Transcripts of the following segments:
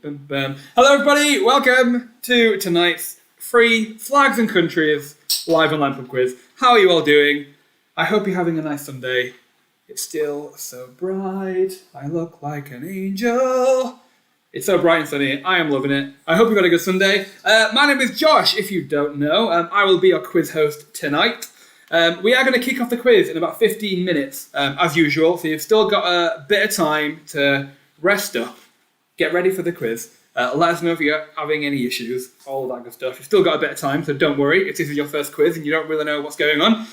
Hello everybody, welcome to tonight's free Flags and Countries live online pub quiz. How are you all doing? I hope you're having a nice Sunday. It's still so bright, I look like an angel. It's so bright and sunny, I am loving it. I hope you've got a good Sunday. My name is Josh, if you don't know. I will be your quiz host tonight. We are going to kick off the quiz in about 15 minutes, as usual, so you've still got a bit of time to rest up, get ready for the quiz. Let us know if you're having any issues, all that good stuff. You've still got a bit of time, so don't worry if this is your first quiz and you don't really know what's going on.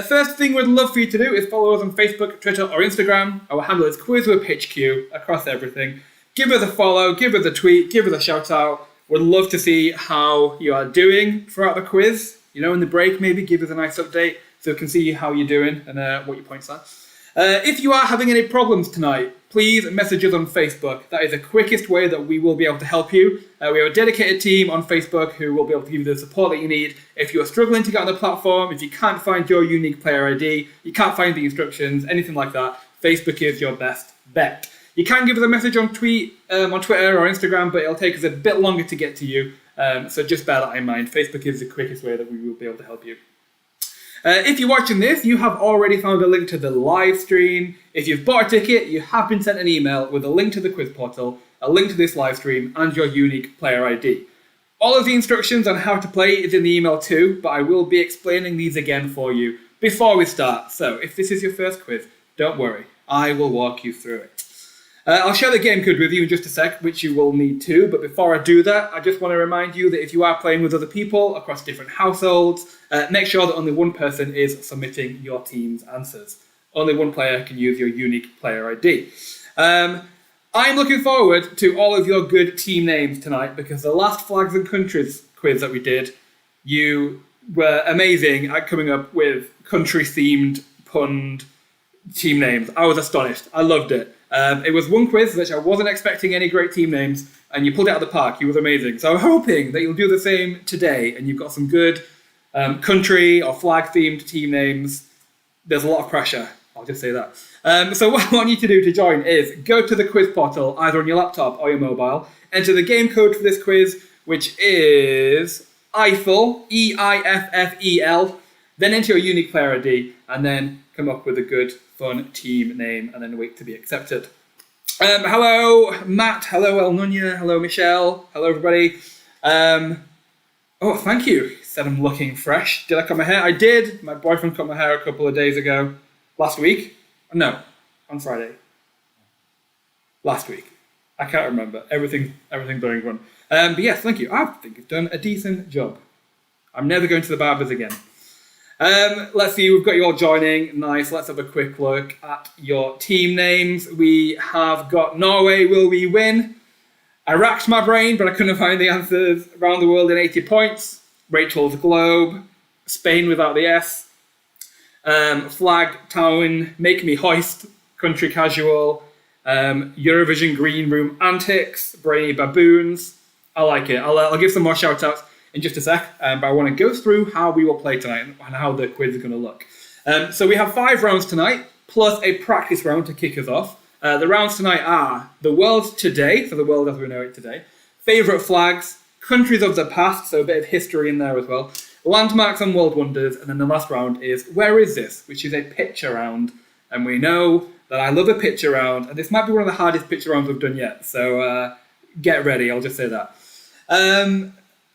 First thing we'd love for you to do is follow us on Facebook, Twitter or Instagram. Our handle is QuizWhip HQ across everything. Give us a follow, give us a tweet, give us a shout out. We'd love to see how you are doing throughout the quiz. You know, in the break maybe give us a nice update so we can see how you're doing and what your points are. If you are having any problems tonight, please message us on Facebook. That is the quickest way that we will be able to help you. We have a dedicated team on Facebook who will be able to give you the support that you need. If you are struggling to get on the platform, if you can't find your unique player ID, you can't find the instructions, anything like that, Facebook is your best bet. You can give us a message on Twitter or Instagram, but it'll take us a bit longer to get to you. So just bear that in mind. Facebook is the quickest way that we will be able to help you. If you're watching this, you have already found a link to the live stream. If you've bought a ticket, you have been sent an email with a link to the quiz portal, a link to this live stream, and your unique player ID. All of the instructions on how to play is in the email too, but I will be explaining these again for you before we start. So if this is your first quiz, don't worry, I will walk you through it. I'll share the game code with you in just a sec, which you will need to, but before I do that, I just want to remind you that if you are playing with other people across different households, make sure that only one person is submitting your team's answers. Only one player can use your unique player ID. I'm looking forward to all of your good team names tonight because the last Flags and Countries quiz that we did, you were amazing at coming up with country-themed, punned team names. I was astonished. I loved it. It was one quiz which I wasn't expecting any great team names, and you pulled it out of the park. You was amazing. So I'm hoping that you'll do the same today, and you've got some good country or flag-themed team names. There's a lot of pressure. I'll just say that. So what I want you to do to join is go to the quiz portal, either on your laptop or your mobile, enter the game code for this quiz, which is EIFEL, E-I-F-F-E-L, then enter your unique player ID, and then come up with a good, fun team name, and then wait to be accepted. Hello, Matt. Hello, El Nunya. Hello, Michelle. Hello, everybody. Oh, thank you. He said I'm looking fresh. Did I cut my hair? I did. My boyfriend cut my hair a couple of days ago. Last week? No, on Friday. Last week. I can't remember. Everything going wrong. But yes, thank you. I think you've done a decent job. I'm never going to the barbers again. Let's see, we've got you all joining. Nice, let's have a quick look at your team names. We have got Norway, will we win? I racked my brain, but I couldn't find the answers. Around the world in 80 points. Rachel's Globe. Spain without the S. Flag Town, Make Me Hoist. Country Casual. Eurovision Green Room Antics. Brainy Baboons. I like it. I'll give some more shout outs in just a sec, but I want to go through how we will play tonight and how the quiz is going to look. So we have 5 rounds tonight, plus a practice round to kick us off. The rounds tonight are the world today, so the world as we know it today, favourite flags, countries of the past, so a bit of history in there as well, landmarks and world wonders, and then the last round is Where Is This?, which is a picture round. And we know that I love a picture round, and this might be one of the hardest picture rounds we've done yet, so get ready, I'll just say that.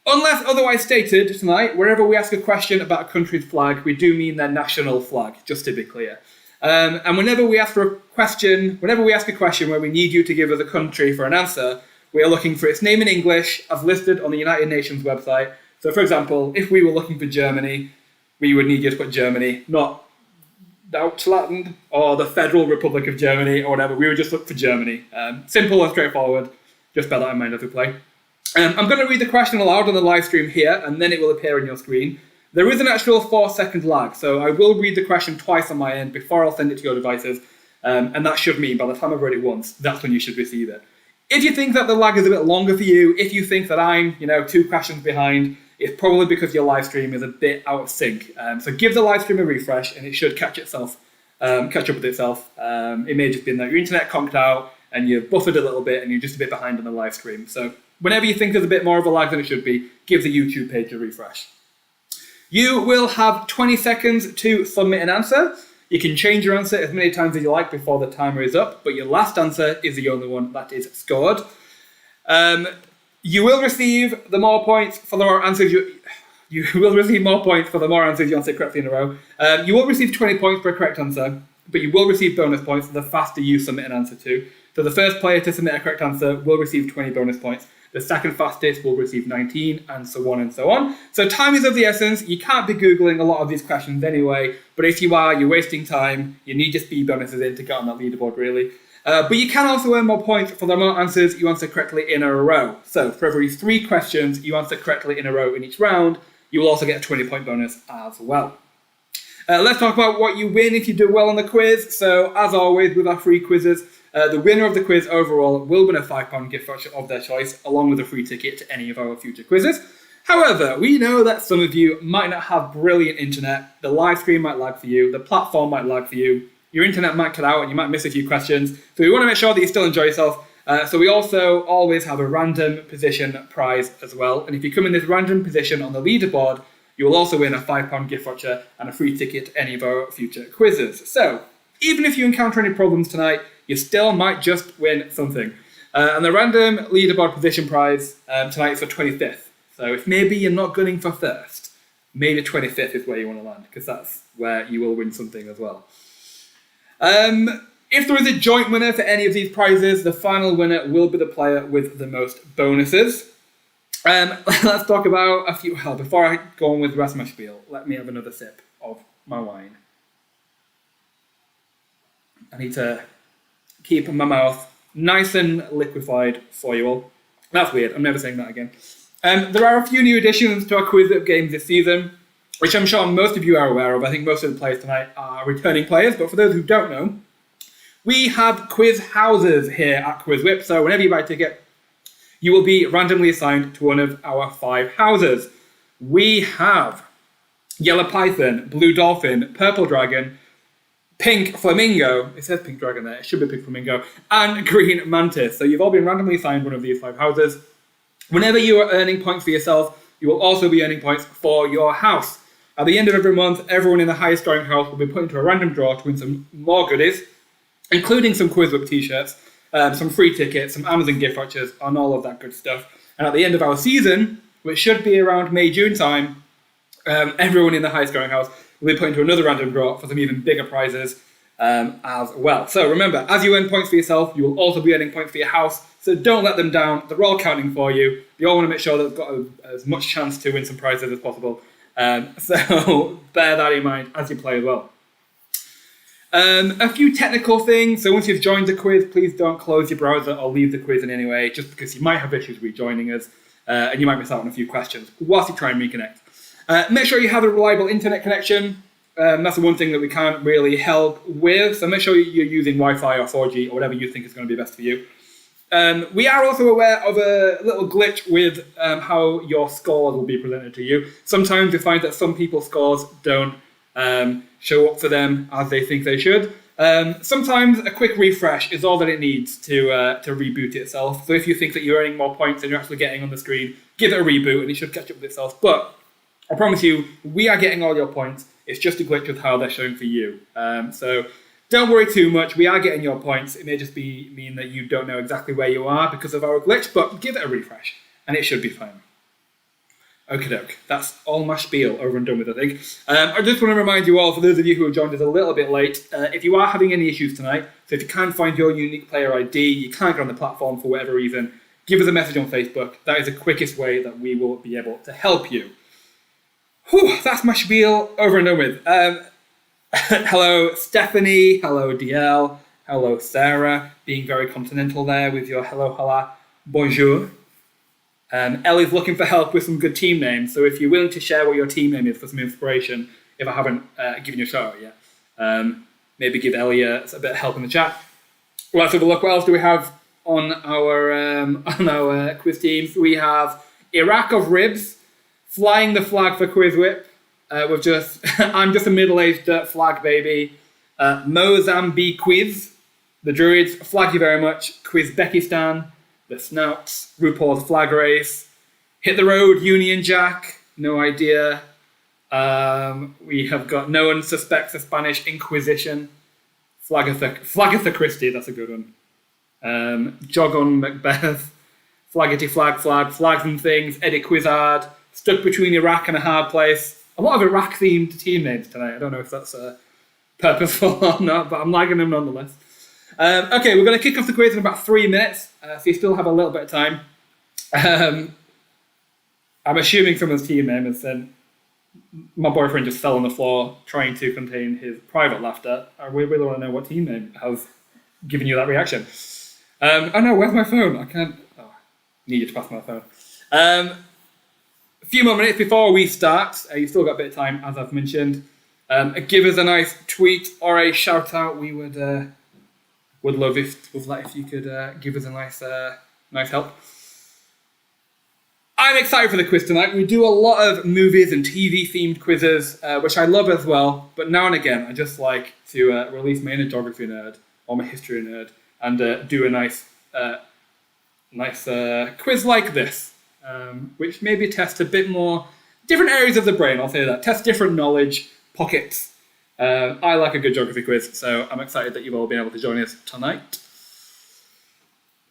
Unless otherwise stated tonight, wherever we ask a question about a country's flag, we do mean their national flag, just to be clear. And whenever we ask a question where we need you to give us a country for an answer, we are looking for its name in English as listed on the United Nations website. So for example, if we were looking for Germany, we would need you to put Germany, not Deutschland or the Federal Republic of Germany or whatever. We would just look for Germany. Simple and straightforward. Just bear that in mind as we play. I'm going to read the question aloud on the live stream here, and then it will appear on your screen. There is an actual 4-second lag, so I will read the question twice on my end before I'll send it to your devices, and that should mean by the time I've read it once, that's when you should receive it. If you think that the lag is a bit longer for you, if you think that I'm 2 questions behind, it's probably because your live stream is a bit out of sync. So give the live stream a refresh, and it should catch up with itself. It may just be that your internet conked out, and you've buffered a little bit and you're just a bit behind on the live stream. So whenever you think there's a bit more of a lag than it should be, give the YouTube page a refresh. You will have 20 seconds to submit an answer. You can change your answer as many times as you like before the timer is up, but your last answer is the only one that is scored. You will receive the more points for the more answers you will receive more points for the more answers you answer correctly in a row. You will receive 20 points per correct answer, but you will receive bonus points the faster you submit an answer to. So the first player to submit a correct answer will receive 20 bonus points. The second fastest will receive 19, and so on and so on. So time is of the essence. You can't be Googling a lot of these questions anyway, but if you are, you're wasting time. You need your speed bonuses in to get on that leaderboard, really. But you can also earn more points for the more answers you answer correctly in a row. So for every 3 questions you answer correctly in a row in each round, you will also get a 20-point bonus as well. Let's talk about what you win if you do well on the quiz. So as always with our free quizzes, the winner of the quiz overall will win a £5 gift voucher of their choice, along with a free ticket to any of our future quizzes. However, we know that some of you might not have brilliant internet. The live stream might lag for you. The platform might lag for you. Your internet might cut out and you might miss a few questions. So we want to make sure that you still enjoy yourself. So we also always have a random position prize as well. And if you come in this random position on the leaderboard, you will also win a £5 gift voucher and a free ticket to any of our future quizzes. So even if you encounter any problems tonight, you still might just win something. And the random leaderboard position prize tonight is for 25th. So if maybe you're not gunning for first, maybe 25th is where you want to land, because that's where you will win something as well. If there is a joint winner for any of these prizes, the final winner will be the player with the most bonuses. Let's talk about a few. Well, before I go on with the rest of my spiel, let me have another sip of my wine. I need to keep my mouth nice and liquefied for you all. That's weird, I'm never saying that again. There are a few new additions to our QuizWhip games this season, which I'm sure most of you are aware of. I think most of the players tonight are returning players, but for those who don't know, we have quiz houses here at QuizWhip. So whenever you buy a ticket, you will be randomly assigned to one of our 5 houses. We have Yellow Python, Blue Dolphin, Purple Dragon, Pink Flamingo, it says Pink Dragon there, it should be Pink Flamingo, and Green Mantis. So you've all been randomly assigned one of these 5 houses. Whenever you are earning points for yourself, you will also be earning points for your house. At the end of every month, everyone in the highest scoring house will be put into a random draw to win some more goodies, including some QuizWhip t-shirts, some free tickets, some Amazon gift vouchers, and all of that good stuff. And at the end of our season, which should be around May, June time, everyone in the highest scoring house will be put into another random draw for some even bigger prizes as well. So remember, as you earn points for yourself, you will also be earning points for your house. So don't let them down. They're all counting for you. You all want to make sure that they've got as much chance to win some prizes as possible. So bear that in mind as you play as well. A few technical things. So once you've joined the quiz, please don't close your browser or leave the quiz in any way, just because you might have issues rejoining us and you might miss out on a few questions whilst you try and reconnect. Make sure you have a reliable internet connection. That's the one thing that we can't really help with. So make sure you're using Wi-Fi or 4G or whatever you think is going to be best for you. We are also aware of a little glitch with how your scores will be presented to you. Sometimes we find that some people's scores don't show up for them as they think they should. Sometimes a quick refresh is all that it needs to reboot itself. So if you think that you're earning more points than you're actually getting on the screen, give it a reboot and it should catch up with itself. But I promise you, we are getting all your points. It's just a glitch with how they're showing for you. So don't worry too much. We are getting your points. It may just mean that you don't know exactly where you are because of our glitch, but give it a refresh and it should be fine. Okie doke. That's all my spiel over and done with, I think. I just want to remind you all, for those of you who have joined us a little bit late, if you are having any issues tonight, so if you can't find your unique player ID, you can't get on the platform for whatever reason, give us a message on Facebook. That is the quickest way that we will be able to help you. Whew, that's my spiel over and done with. Hello, Stephanie. Hello, DL. Hello, Sarah. Being very continental there with your hello, hola, bonjour. Ellie's looking for help with some good team names, so if you're willing to share what your team name is for some inspiration, if I haven't given you a shout out yet, maybe give Ellie a bit of help in the chat. Well, let's have a look. What else do we have on our quiz teams? We have Iraq of Ribs, flying the flag for QuizWhip. I'm just a middle-aged flag baby. Mozambique Quiz, The Druids, Flag You Very Much, Quizbekistan, The Snouts, RuPaul's Flag Race, Hit the Road, Union Jack, no idea. We have got No One Suspects the Spanish Inquisition, Flagatha Christie, that's a good one. Jog on Macbeth, Flaggity Flag, Flags and Things, Eddie Quizzard, Stuck Between Iraq and a Hard Place. A lot of Iraq-themed team names tonight. I don't know if that's purposeful or not, but I'm liking them nonetheless. Okay, we're going to kick off the quiz in about 3 minutes, so you still have a little bit of time. I'm assuming some of the team names, then my boyfriend just fell on the floor trying to contain his private laughter. I really want to know what team name has given you that reaction. Oh no, where's my phone? I can't... Oh, I need you to pass my phone. A few more minutes before we start. You've still got a bit of time, as I've mentioned. Give us a nice tweet or a shout out. We would love if you could give us a nice help. I'm excited for the quiz tonight. We do a lot of movies and TV themed quizzes, which I love as well. But now and again, I just like to release my inner geography nerd or my history nerd and do a nice quiz like this, which maybe tests a bit more different areas of the brain. I'll say that. Test different knowledge pockets. I like a good geography quiz, so I'm excited that you've all been able to join us tonight.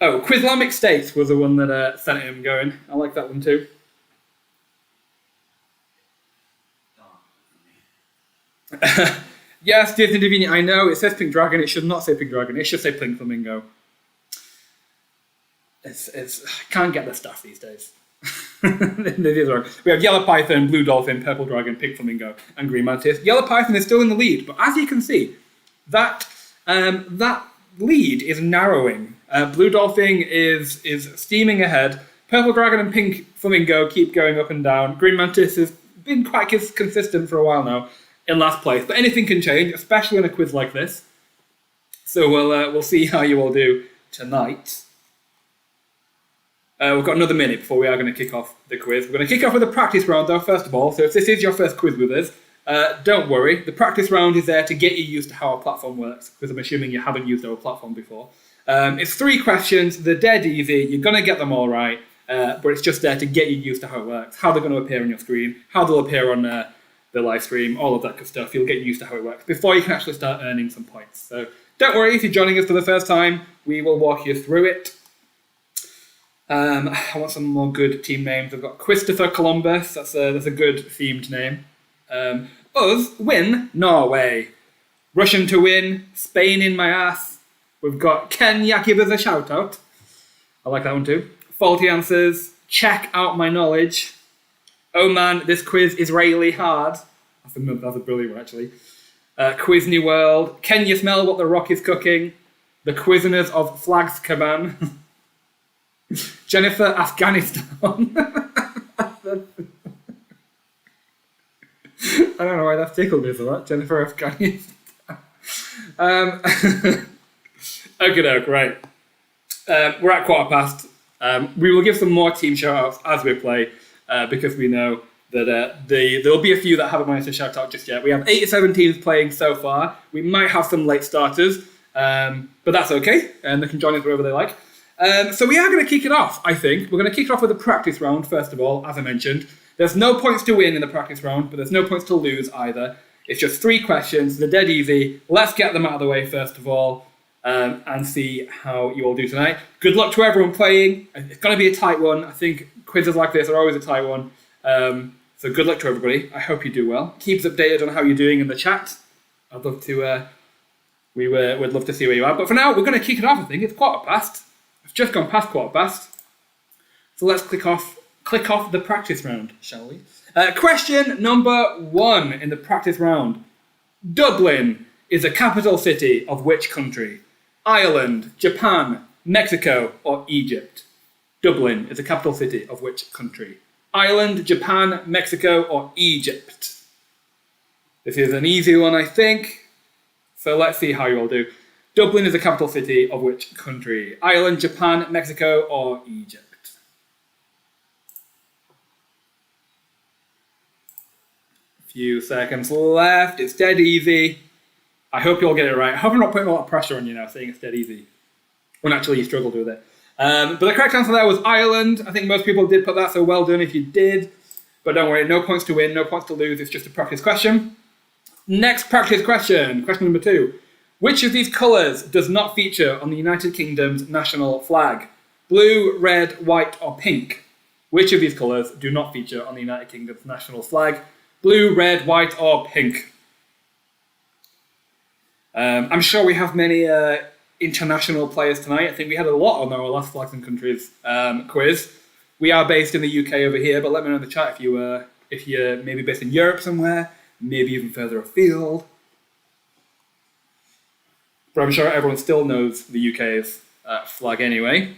Oh, Quizlamic States was the one that sent him going. I like that one too. Yes, Disney Divini, I know, it says Pink Dragon. It should not say Pink Dragon. It should say Pink Flamingo. I can't get the stuff these days. We have Yellow Python, Blue Dolphin, Purple Dragon, Pink Flamingo, and Green Mantis. Yellow Python is still in the lead, but as you can see, that lead is narrowing. Blue Dolphin is steaming ahead. Purple Dragon and Pink Flamingo keep going up and down. Green Mantis has been quite consistent for a while now in last place, but anything can change, especially in a quiz like this. So we'll see how you all do tonight. We've got another minute before we are going to kick off the quiz. We're going to kick off with a practice round though, first of all. So if this is your first quiz with us, don't worry. The practice round is there to get you used to how our platform works, because I'm assuming you haven't used our platform before. It's 3 questions. They're dead easy. You're going to get them all right, but it's just there to get you used to how it works, how they're going to appear on your screen, how they'll appear on the live stream, all of that good stuff. You'll get used to how it works before you can actually start earning some points. So don't worry if you're joining us for the first time. We will walk you through it. I want some more good team names. I've got Christopher Columbus. That's a good themed name. Us win Norway. Russian to win. Spain in my ass. We've got Kenya, give us a shout out. I like that one too. Faulty answers. Check out my knowledge. Oh man, this quiz is really hard. That's a brilliant one actually. Quizney World. Can you smell what the rock is cooking? The Quizners of Flags Caban. Jennifer Afghanistan. I don't know why that tickled me so much. Jennifer Afghanistan. Okay, right. We're at 1:15. We will give some more team shout-outs as we play, because we know that there'll be a few that haven't managed to shout out just yet. We have 87 teams playing so far. We might have some late starters, but that's okay, and they can join us wherever they like. So we are going to kick it off, I think. We're going to kick it off with a practice round, first of all, as I mentioned. There's no points to win in the practice round, but there's no points to lose either. It's just 3 questions. They're dead easy. Let's get them out of the way, first of all, and see how you all do tonight. Good luck to everyone playing. It's going to be a tight one. I think quizzes like this are always a tight one. So good luck to everybody. I hope you do well. Keep us updated on how you're doing in the chat. I'd love to... we'd love to see where you are. But for now, we're going to kick it off, I think. It's 1:15. It's just gone past 1:15. So let's click off the practice round, shall we? Question number 1 in the practice round. Dublin is a capital city of which country? Ireland, Japan, Mexico, or Egypt? Dublin is a capital city of which country? Ireland, Japan, Mexico, or Egypt? This is an easy one, I think. So let's see how you all do. Dublin is the capital city of which country? Ireland, Japan, Mexico, or Egypt? A few seconds left. It's dead easy. I hope you all get it right. I hope I'm not putting a lot of pressure on you now, saying it's dead easy. When actually you struggled with it. But the correct answer there was Ireland. I think most people did put that, so well done if you did. But don't worry, no points to win, no points to lose. It's just a practice question. Next practice question, question number 2. Which of these colours does not feature on the United Kingdom's national flag? Blue, red, white, or pink? Which of these colours do not feature on the United Kingdom's national flag? Blue, red, white, or pink? I'm sure we have many international players tonight. I think we had a lot on our last Flags and Countries quiz. We are based in the UK over here, but let me know in the chat if you're maybe based in Europe somewhere, maybe even further afield. But I'm sure everyone still knows the UK's flag anyway.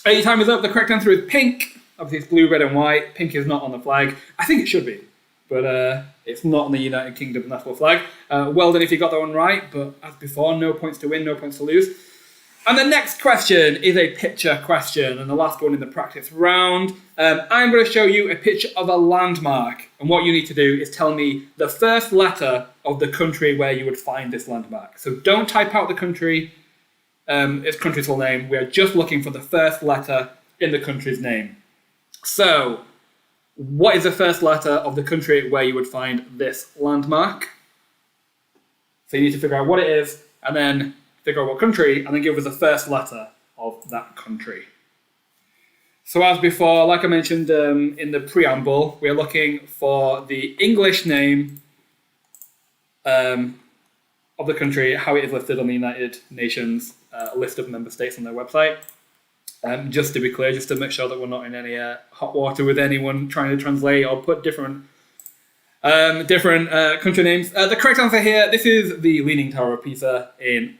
Your time is up. The correct answer is pink. Obviously it's blue, red and white. Pink is not on the flag. I think it should be, but it's not on the United Kingdom's national flag. Well done if you got that one right, but as before, no points to win, no points to lose. And the next question is a picture question, and the last one in the practice round. I'm going to show you a picture of a landmark, and what you need to do is tell me the first letter of the country where you would find this landmark. So don't type out the country, its country's full name. We are just looking for the first letter in the country's name. So, what is the first letter of the country where you would find this landmark? So you need to figure out what it is, and then figure out what country, and then give us the first letter of that country. So as before, like I mentioned in the preamble, we're looking for the English name of the country, how it is listed on the United Nations list of member states on their website. Just to be clear, just to make sure that we're not in any hot water with anyone trying to translate or put different country names. The correct answer here, this is the Leaning Tower of Pisa in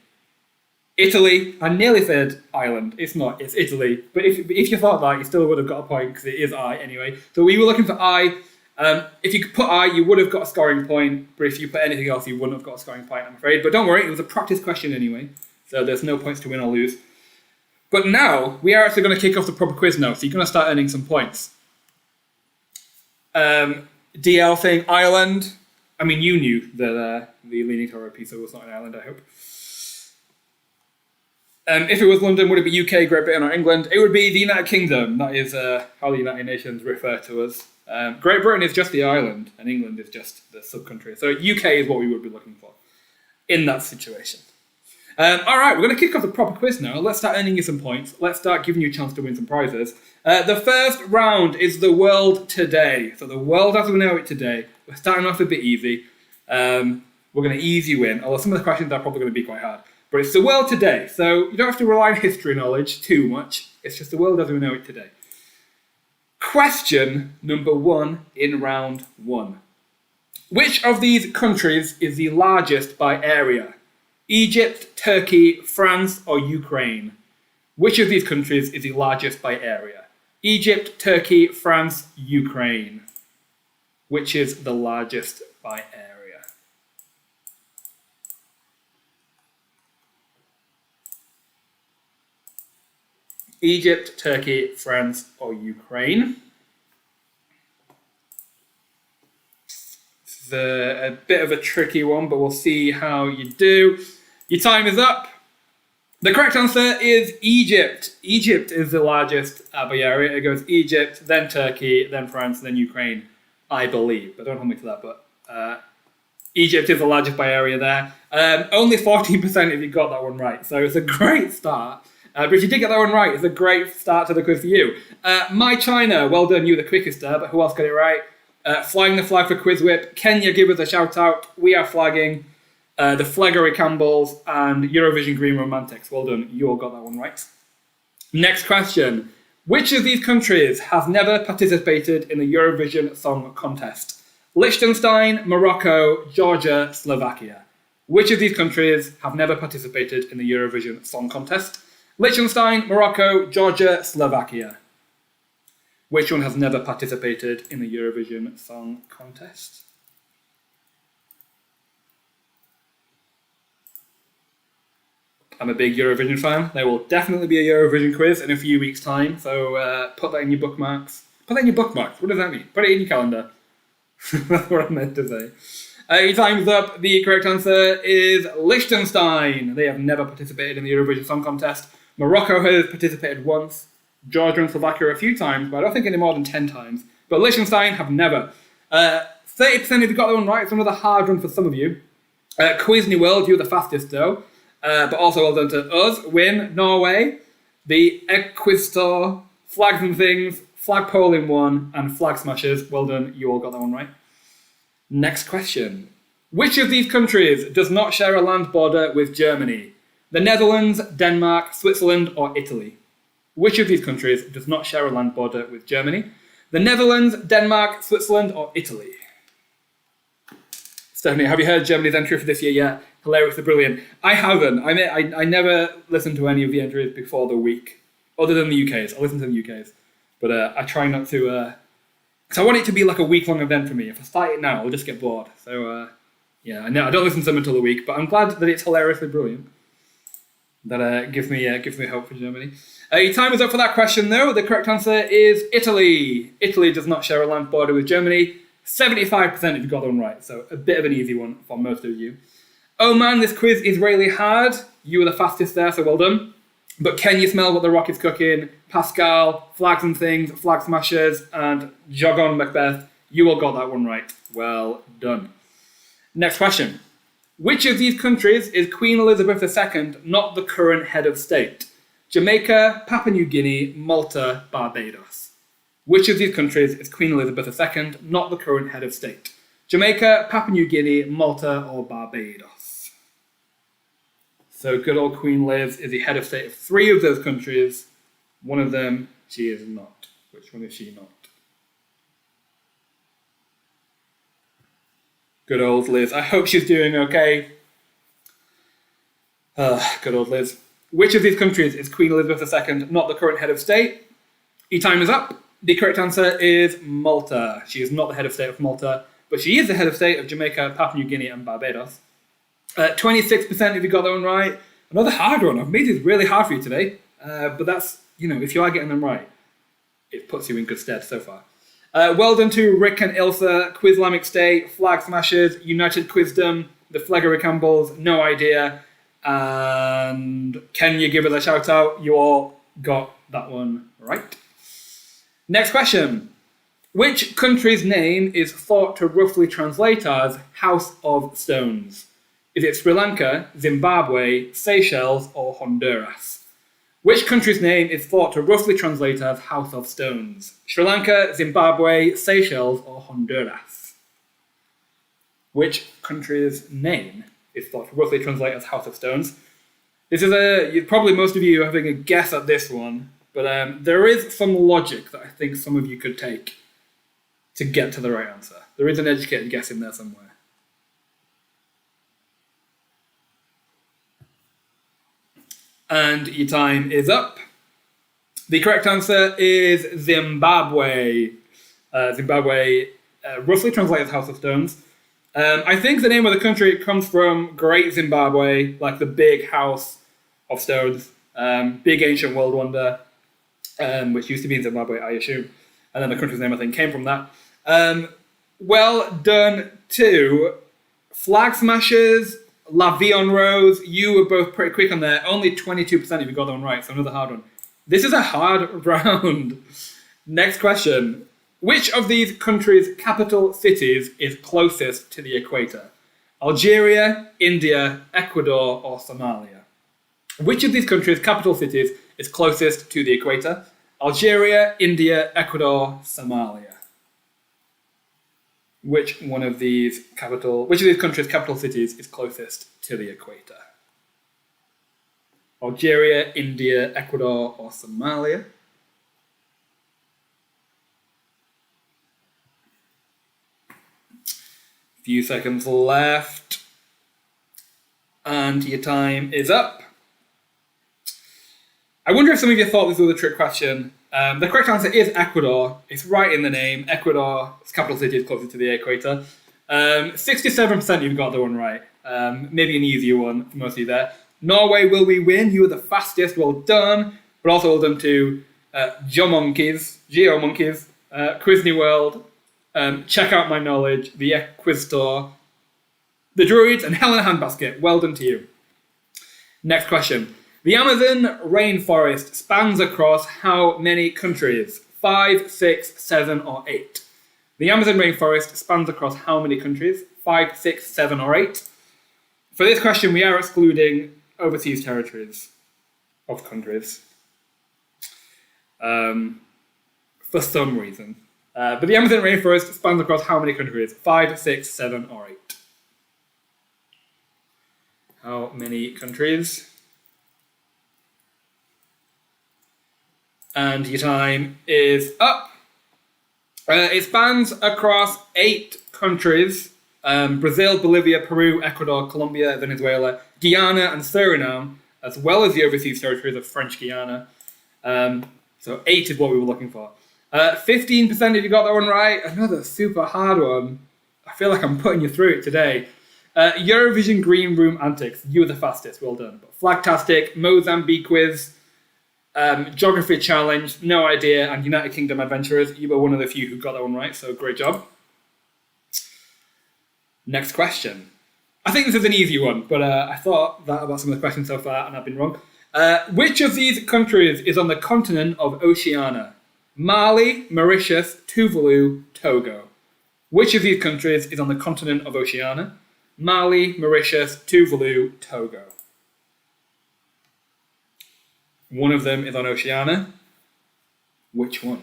Italy. I nearly said Ireland. It's not, it's Italy. But if you thought that, you still would have got a point because it is I anyway. So we were looking for I. If you could put I, you would have got a scoring point. But if you put anything else, you wouldn't have got a scoring point, I'm afraid. But don't worry, it was a practice question anyway. So there's no points to win or lose. But now, we are actually going to kick off the proper quiz now. So you're going to start earning some points. DL saying Ireland. I mean, you knew that the Leaning Tower of Pisa was not in Ireland, I hope. If it was London, would it be UK, Great Britain, or England? It would be the United Kingdom. That is how the United Nations refer to us. Great Britain is just the island, and England is just the sub-country. So UK is what we would be looking for in that situation. All right, we're going to kick off the proper quiz now. Let's start earning you some points. Let's start giving you a chance to win some prizes. The first round is the world today. So the world as we know it today. We're starting off a bit easy. We're going to ease you in, although some of the questions are probably going to be quite hard. But it's the world today, so you don't have to rely on history knowledge too much. It's just the world as we know it today. Question number 1 in round 1. Which of these countries is the largest by area? Egypt, Turkey, France, or Ukraine? Which of these countries is the largest by area? Egypt, Turkey, France, Ukraine. Which is the largest by area? Egypt, Turkey, France, or Ukraine? It's a bit of a tricky one, but we'll see how you do. Your time is up. The correct answer is Egypt. Egypt is the largest by area. It goes Egypt, then Turkey, then France, then Ukraine, I believe. But don't hold me to that, but Egypt is the largest by area there. Only 14% of you got that one right, so it's a great start. But if you did get that one right, it's a great start to the quiz for you. My China, well done, you were the quickest there, but who else got it right? Flying the flag for QuizWhip. Kenya, give us a shout out. We are flagging. The Fleggery Campbells and Eurovision Green Romantics. Well done, you all got that one right. Next question. Which of these countries has never participated in the Eurovision Song Contest? Liechtenstein, Morocco, Georgia, Slovakia. Which of these countries have never participated in the Eurovision Song Contest? Liechtenstein, Morocco, Georgia, Slovakia. Which one has never participated in the Eurovision Song Contest? I'm a big Eurovision fan. There will definitely be a Eurovision quiz in a few weeks' time, so put that in your bookmarks. Put that in your bookmarks. What does that mean? Put it in your calendar. That's what I meant to say. Your time's up. The correct answer is Liechtenstein. They have never participated in the Eurovision Song Contest. Morocco has participated once. Georgia and Slovakia a few times, but I don't think any more than 10 times. But Liechtenstein have never. 30% if you got that one right. It's another hard one for some of you. QuizWhip, you were the fastest though. But also well done to us. Win, Norway. The Egg Quiz Store, Flags and Things, Flag Polling 1, and Flag Smashers. Well done, you all got that one right. Next question. Which of these countries does not share a land border with Germany? The Netherlands, Denmark, Switzerland, or Italy? Which of these countries does not share a land border with Germany? The Netherlands, Denmark, Switzerland, or Italy? Stephanie, have you heard Germany's entry for this year yet? Hilariously brilliant. I haven't. I never listened to any of the entries before the week, other than the UK's. I listen to the UK's. But I try not to... Because I want it to be like a week-long event for me. If I start it now, I'll just get bored. So, yeah, I don't listen to them until the week, but I'm glad that it's hilariously brilliant. That gives me hope for Germany. Your time is up for that question, though. The correct answer is Italy. Italy does not share a land border with Germany. 75% if you got that one right, so a bit of an easy one for most of you. Oh man, this quiz is really hard. You were the fastest there, so well done. But can you smell what the rock is cooking? Pascal, Flags and Things, Flag Smashers, and Jogon Macbeth. You all got that one right. Well done. Next question. Which of these countries is Queen Elizabeth II not the current head of state? Jamaica, Papua New Guinea, Malta, Barbados. Which of these countries is Queen Elizabeth II not the current head of state? Jamaica, Papua New Guinea, Malta, or Barbados? So good old Queen Liz is the head of state of 3 of those countries. One of them, she is not. Which one is she not? Good old Liz. I hope she's doing okay. Good old Liz. Which of these countries is Queen Elizabeth II not the current head of state? Your time is up. The correct answer is Malta. She is not the head of state of Malta, but she is the head of state of Jamaica, Papua New Guinea, and Barbados. 26% if you got that one right. Another hard one. I've made it really hard for you today. But that's, if you are getting them right, it puts you in good stead so far. Well done to Rick and Ilsa, Quizlamic State, Flag Smashers, United Quizdom, the Fleggery Campbells, No Idea, and can you give it a shout out? You all got that one right. Next question. Which country's name is thought to roughly translate as House of Stones? Is it Sri Lanka, Zimbabwe, Seychelles, or Honduras? Which country's name is thought to roughly translate as House of Stones? Sri Lanka, Zimbabwe, Seychelles, or Honduras? Which country's name is thought to roughly translate as House of Stones? This is probably most of you are having a guess at this one, but there is some logic that I think some of you could take to get to the right answer. There is an educated guess in there somewhere. And your time is up. The correct answer is Zimbabwe. Zimbabwe roughly translates as House of Stones. I think the name of the country comes from Great Zimbabwe, like the big house of stones, big ancient world wonder, which used to be in Zimbabwe, I assume. And then the country's name, I think, came from that. Well done to Flag Smashers, La Vie en Rose. You were both pretty quick on there. Only 22% of you got that one right, so another hard one. This is a hard round. Next question. Which of these countries' capital cities is closest to the equator? Algeria, India, Ecuador, or Somalia? Which of these countries' capital cities is closest to the equator? Algeria, India, Ecuador, Somalia. Which of these countries' capital cities is closest to the equator? Algeria, India, Ecuador, or Somalia? Few seconds left. And your time is up. I wonder if some of you thought this was a trick question. The correct answer is Ecuador. It's right in the name. Ecuador's capital city is closer to the equator. 67% you've got the one right. Maybe an easier one for most of you there. Norway, will we win? You were the fastest. Well done. But also well done to GeoMonkeys, QuizWhip, Check Out My Knowledge, the Quiz Store, The Druids and Helena Handbasket. Well done to you. Next question. The Amazon rainforest spans across how many countries? 5, 6, 7, or 8? The Amazon rainforest spans across how many countries? 5, 6, 7, or 8? For this question, we are excluding overseas territories of countries. For some reason. But the Amazon rainforest spans across how many countries? 5, 6, 7, or 8? How many countries? And your time is up. It spans across 8 countries. Brazil, Bolivia, Peru, Ecuador, Colombia, Venezuela, Guyana, and Suriname, as well as the overseas territories of French Guiana. So 8 is what we were looking for. 15% if you got that one right. Another super hard one. I feel like I'm putting you through it today. Eurovision Green Room Antics. You were the fastest. Well done. But Flagtastic, Mozambique Quiz, Geography Challenge, No Idea, and United Kingdom Adventurers. You were one of the few who got that one right, so great job. Next question. I think this is an easy one, but I thought that about some of the questions so far, and I've been wrong. Which of these countries is on the continent of Oceania? Mali, Mauritius, Tuvalu, Togo. Which of these countries is on the continent of Oceania? Mali, Mauritius, Tuvalu, Togo. One of them is on Oceania. Which one?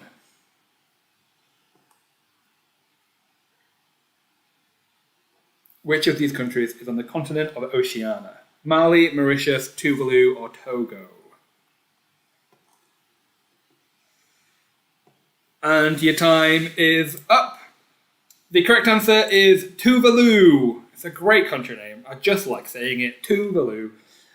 Which of these countries is on the continent of Oceania? Mali, Mauritius, Tuvalu, or Togo? And your time is up. The correct answer is Tuvalu. It's a great country name. I just like saying it. Tuvalu.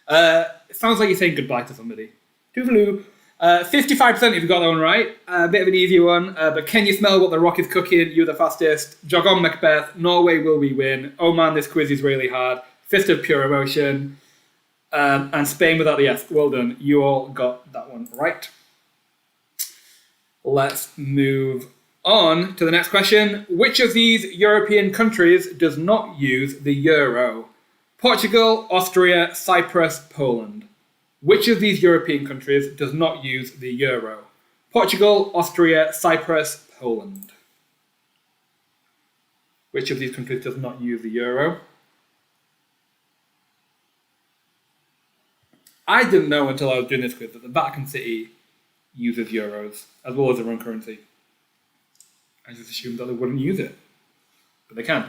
It sounds like you're saying goodbye to somebody. Tuvalu. 55% if you got that one right. A bit of an easy one. But can you smell what the rock is cooking? You're the fastest. Jog on, Macbeth. Norway will we win? Oh man, this quiz is really hard. Fist of pure emotion. And Spain without the S. Well done. You all got that one right. Let's move on to the next question. Which of these European countries does not use the euro? Portugal, Austria, Cyprus, Poland. Which of these European countries does not use the euro? Portugal, Austria, Cyprus, Poland. Which of these countries does not use the euro? I didn't know until I was doing this quiz that the Vatican City uses euros as well as their own currency. I just assumed that they wouldn't use it, but they can.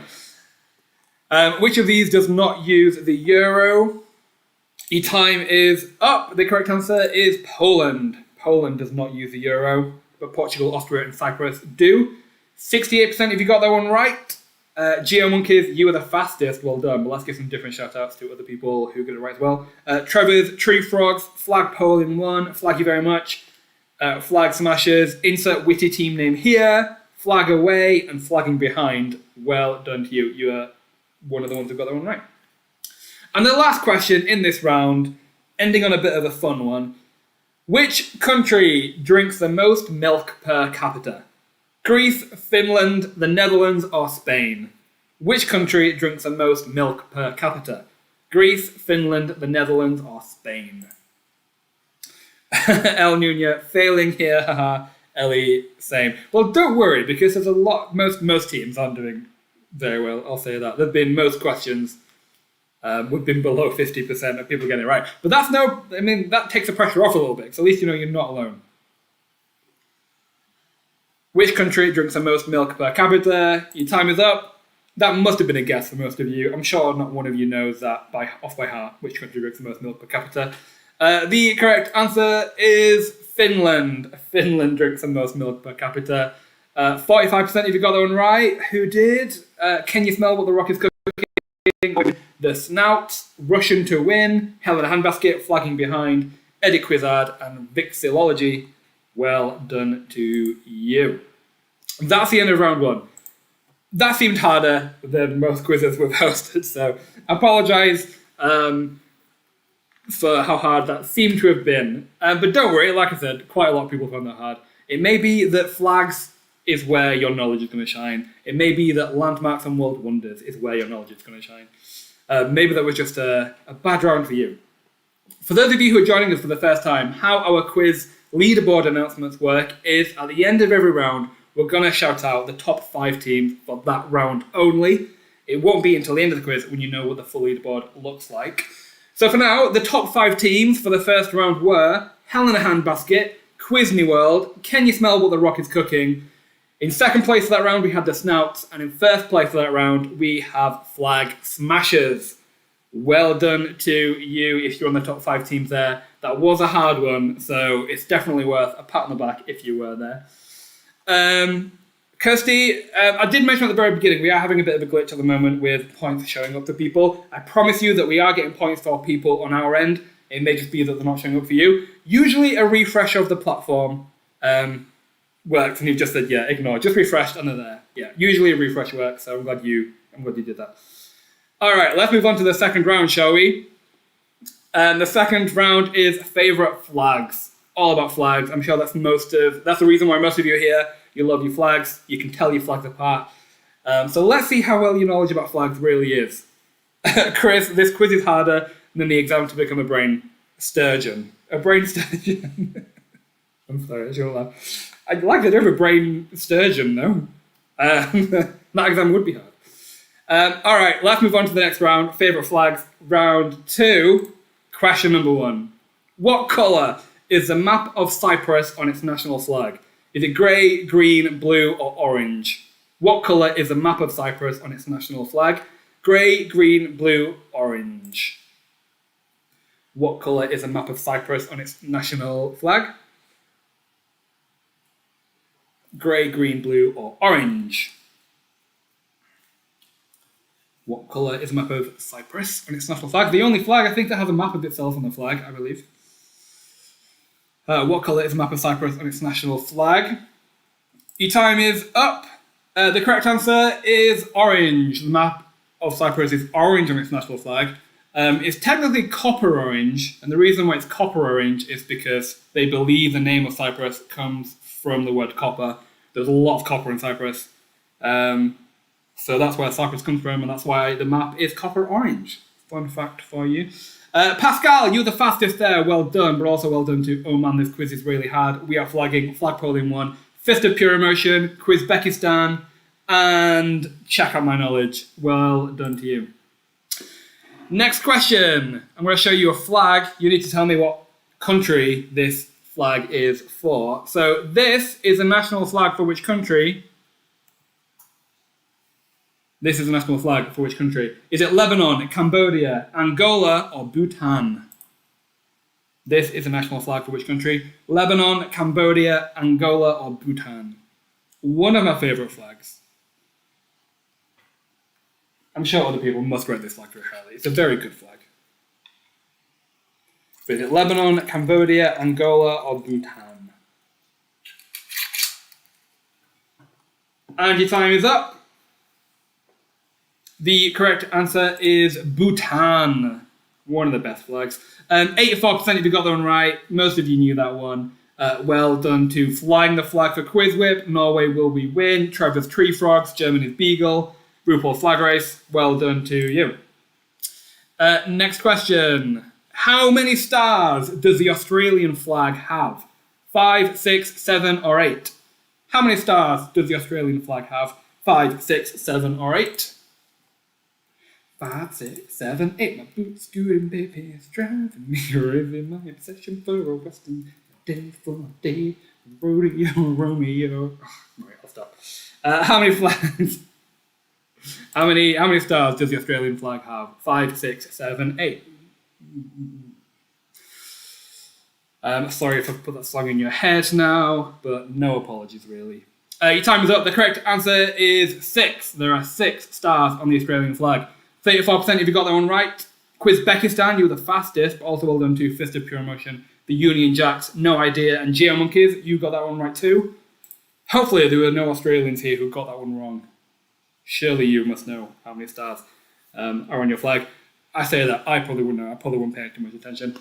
Which of these does not use the euro? Your time is up. The correct answer is Poland. Poland does not use the euro, but Portugal, Austria, and Cyprus do. 68% if you got that one right. GeoMonkeys, you were the fastest. Well done. But let's give some different shout outs to other people who got it right as well. Trevor's, Tree Frogs, Flagpole in one. Flag you very much. Flag Smashers, insert witty team name here. Flag away and flagging behind. Well done to you. You are one of the ones who got that one right. And the last question in this round, ending on a bit of a fun one. Which country drinks the most milk per capita? Greece, Finland, the Netherlands, or Spain? Which country drinks the most milk per capita? Greece, Finland, the Netherlands, or Spain? El Nuna failing here, haha. Ellie, same. Well, don't worry, because there's a lot. Most teams aren't doing very well. I'll say that. There've been most questions. We've been below 50% of people getting it right, but that's no. I mean, that takes the pressure off a little bit. So at least you know you're not alone. Which country drinks the most milk per capita? Your time is up. That must have been a guess for most of you. I'm sure not one of you knows that off by heart. Which country drinks the most milk per capita? The correct answer is Finland. Finland drinks the most milk per capita. 45% if you got that one right. Who did? Can you smell what the rock is cooking? The Snout, Russian to win, Helena Handbasket, flagging behind, Eddie Quizzard, and Vixilology. Well done to you. That's the end of round one. That seemed harder than most quizzes we've hosted, so I apologise for how hard that seemed to have been. But don't worry, like I said, quite a lot of people found that hard. It may be that flags is where your knowledge is going to shine. It may be that landmarks and world wonders is where your knowledge is going to shine. Maybe that was just a bad round for you. For those of you who are joining us for the first time, how our quiz leaderboard announcements work is at the end of every round, we're going to shout out the top 5 teams for that round only. It won't be until the end of the quiz when you know what the full leaderboard looks like. So for now, the top 5 teams for the first round were Hell in a Handbasket, Quiz Me World, Can You Smell What the Rock is Cooking? In second place for that round, we had the Snouts, and in first place for that round, we have Flag Smashers. Well done to you if you're on the top 5 teams there. That was a hard one, so it's definitely worth a pat on the back if you were there. Kirsty, I did mention at the very beginning, we are having a bit of a glitch at the moment with points showing up for people. I promise you that we are getting points for people on our end. It may just be that they're not showing up for you. Usually a refresh of the platform works, and you've just said, yeah, ignore. Just refreshed and they're there. Yeah, usually a refresh works, so I'm glad you did that. All right, let's move on to the second round, shall we? The second round is favourite flags. All about flags. I'm sure that's the reason why most of you are here. You love your flags. You can tell your flags apart. So let's see how well your knowledge about flags really is. Chris, this quiz is harder than the exam to become a brain sturgeon. A brain sturgeon. I'm sorry, I shouldn't laugh. I'd like to do a brain sturgeon, though. That exam would be hard. All right, let's move on to the next round. Favourite flags. Round 2. Question number 1. What colour is the map of Cyprus on its national flag? Is it grey, green, blue, or orange? What colour is the map of Cyprus on its national flag? Grey, green, blue, orange. What colour is the map of Cyprus on its national flag? Grey, green, blue, or orange? What colour is the map of Cyprus on its national flag? The only flag, I think, that has a map of itself on the flag, I believe. What colour is the map of Cyprus on its national flag? Your time is up. The correct answer is orange. The map of Cyprus is orange on its national flag. It's technically copper orange, and the reason why it's copper orange is because they believe the name of Cyprus comes from the word copper. There's a lot of copper in Cyprus. So that's where Cyprus comes from, and that's why the map is copper orange. Fun fact for you. Pascal, you're the fastest there. Well done, but also well done to, oh man, this quiz is really hard. We are flagging Flagpole in 1, Fist of Pure Emotion, Quizbekistan, and Check Out My Knowledge. Well done to you. Next question. I'm going to show you a flag. You need to tell me what country this flag is for. So this is a national flag for which country? This is a national flag for which country? Is it Lebanon, Cambodia, Angola, or Bhutan? This is a national flag for which country? Lebanon, Cambodia, Angola, or Bhutan? One of my favourite flags. I'm sure other people must rate this flag very highly. It's a very good flag. Is it Lebanon, Cambodia, Angola, or Bhutan? And your time is up. The correct answer is Bhutan. One of the best flags. 84% of you got that one right. Most of you knew that one. Well done to Flying the Flag for QuizWhip. Norway Will We Win. Trevor's Tree Frogs. Germany's Beagle. RuPaul's Flag Race. Well done to you. Next question. How many stars does the Australian flag have? 5, 6, 7, or 8? How many stars does the Australian flag have? 5, 6, 7, or 8? 5, 6, 7, 8. My boots scooting, baby, is driving me crazy. My obsession for a western day for day. Rodeo, Romeo. Oh, right, I'll stop. How many flags? How many stars does the Australian flag have? 5, 6, 7, 8. Sorry if I put that song in your head now, but no apologies really. Your time is up. The correct answer is 6. There are 6 stars on the Australian flag. 34% if you got that one right. Quizbekistan, you were the fastest, but also well done to Fist of Pure Emotion, the Union Jacks, No Idea, and Geo Monkeys. You got that one right too. Hopefully there were no Australians here who got that one wrong. Surely you must know how many stars are on your flag. I say that, I probably wouldn't know. I probably wouldn't pay too much attention.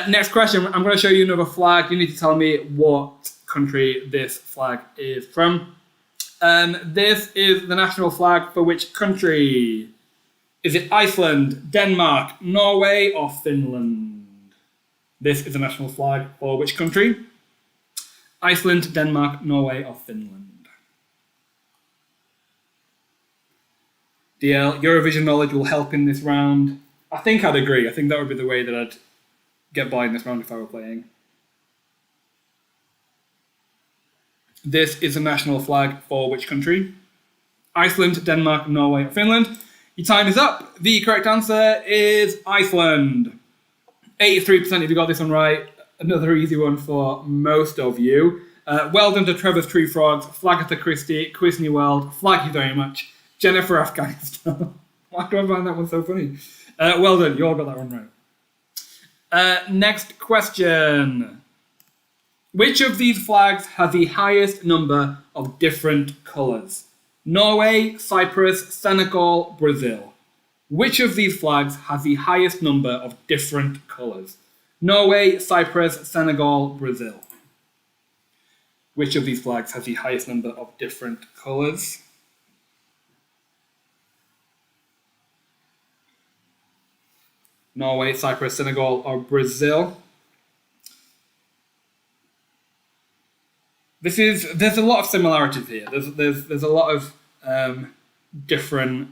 Next question, I'm going to show you another flag. You need to tell me what country this flag is from. This is the national flag for which country? Is it Iceland, Denmark, Norway, or Finland? This is the national flag for which country? Iceland, Denmark, Norway, or Finland? DL, Eurovision knowledge will help in this round. I think I'd agree. I think that would be the way that I'd get by in this round if I were playing. This is the national flag for which country? Iceland, Denmark, Norway, or Finland? Your time is up. The correct answer is Iceland. 83% if you got this one right. Another easy one for most of you. Well done to Trevor's Tree Frogs, Flagatha Christie, Quiz New World. Flag you very much. Jennifer Afghanistan. Why do I find that one so funny? Well done, you all got that one right. Next question. Which of these flags has the highest number of different colours? Norway, Cyprus, Senegal, Brazil. Which of these flags has the highest number of different colours? Norway, Cyprus, Senegal, Brazil. Which of these flags has the highest number of different colours? Norway, Cyprus, Senegal, or Brazil? There's a lot of similarities here. There's a lot of different.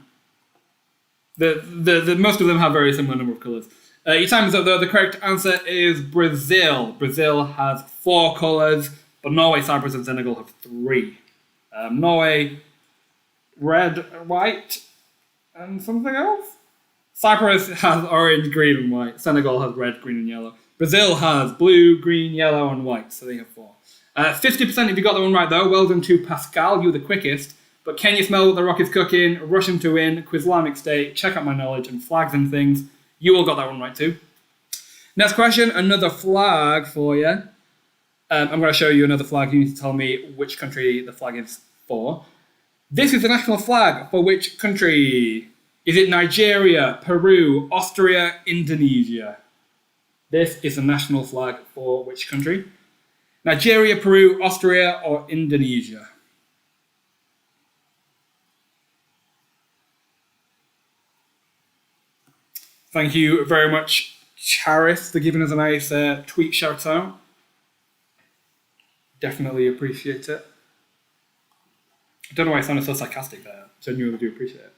Most of them have very similar number of colours. Your time is up though. The correct answer is Brazil. Brazil has 4 colours, but Norway, Cyprus, and Senegal have 3. Norway, red, white, and something else. Cyprus has orange, green, and white. Senegal has red, green, and yellow. Brazil has blue, green, yellow, and white, so they have 4. 50% if you got that one right, though. Well done to Pascal, you were the quickest. But can you smell what the rock is cooking? Russian to win, Quizlamic State, check out my knowledge, and flags and things. You all got that one right, too. Next question, another flag for you. I'm going to show you another flag. You need to tell me which country the flag is for. This is the national flag for which country? Is it Nigeria, Peru, Austria, Indonesia? This is the national flag for which country? Nigeria, Peru, Austria, or Indonesia? Thank you very much, Charis, for giving us a nice tweet shout out. Definitely appreciate it. I don't know why I sounded so sarcastic there. Genuinely do appreciate it.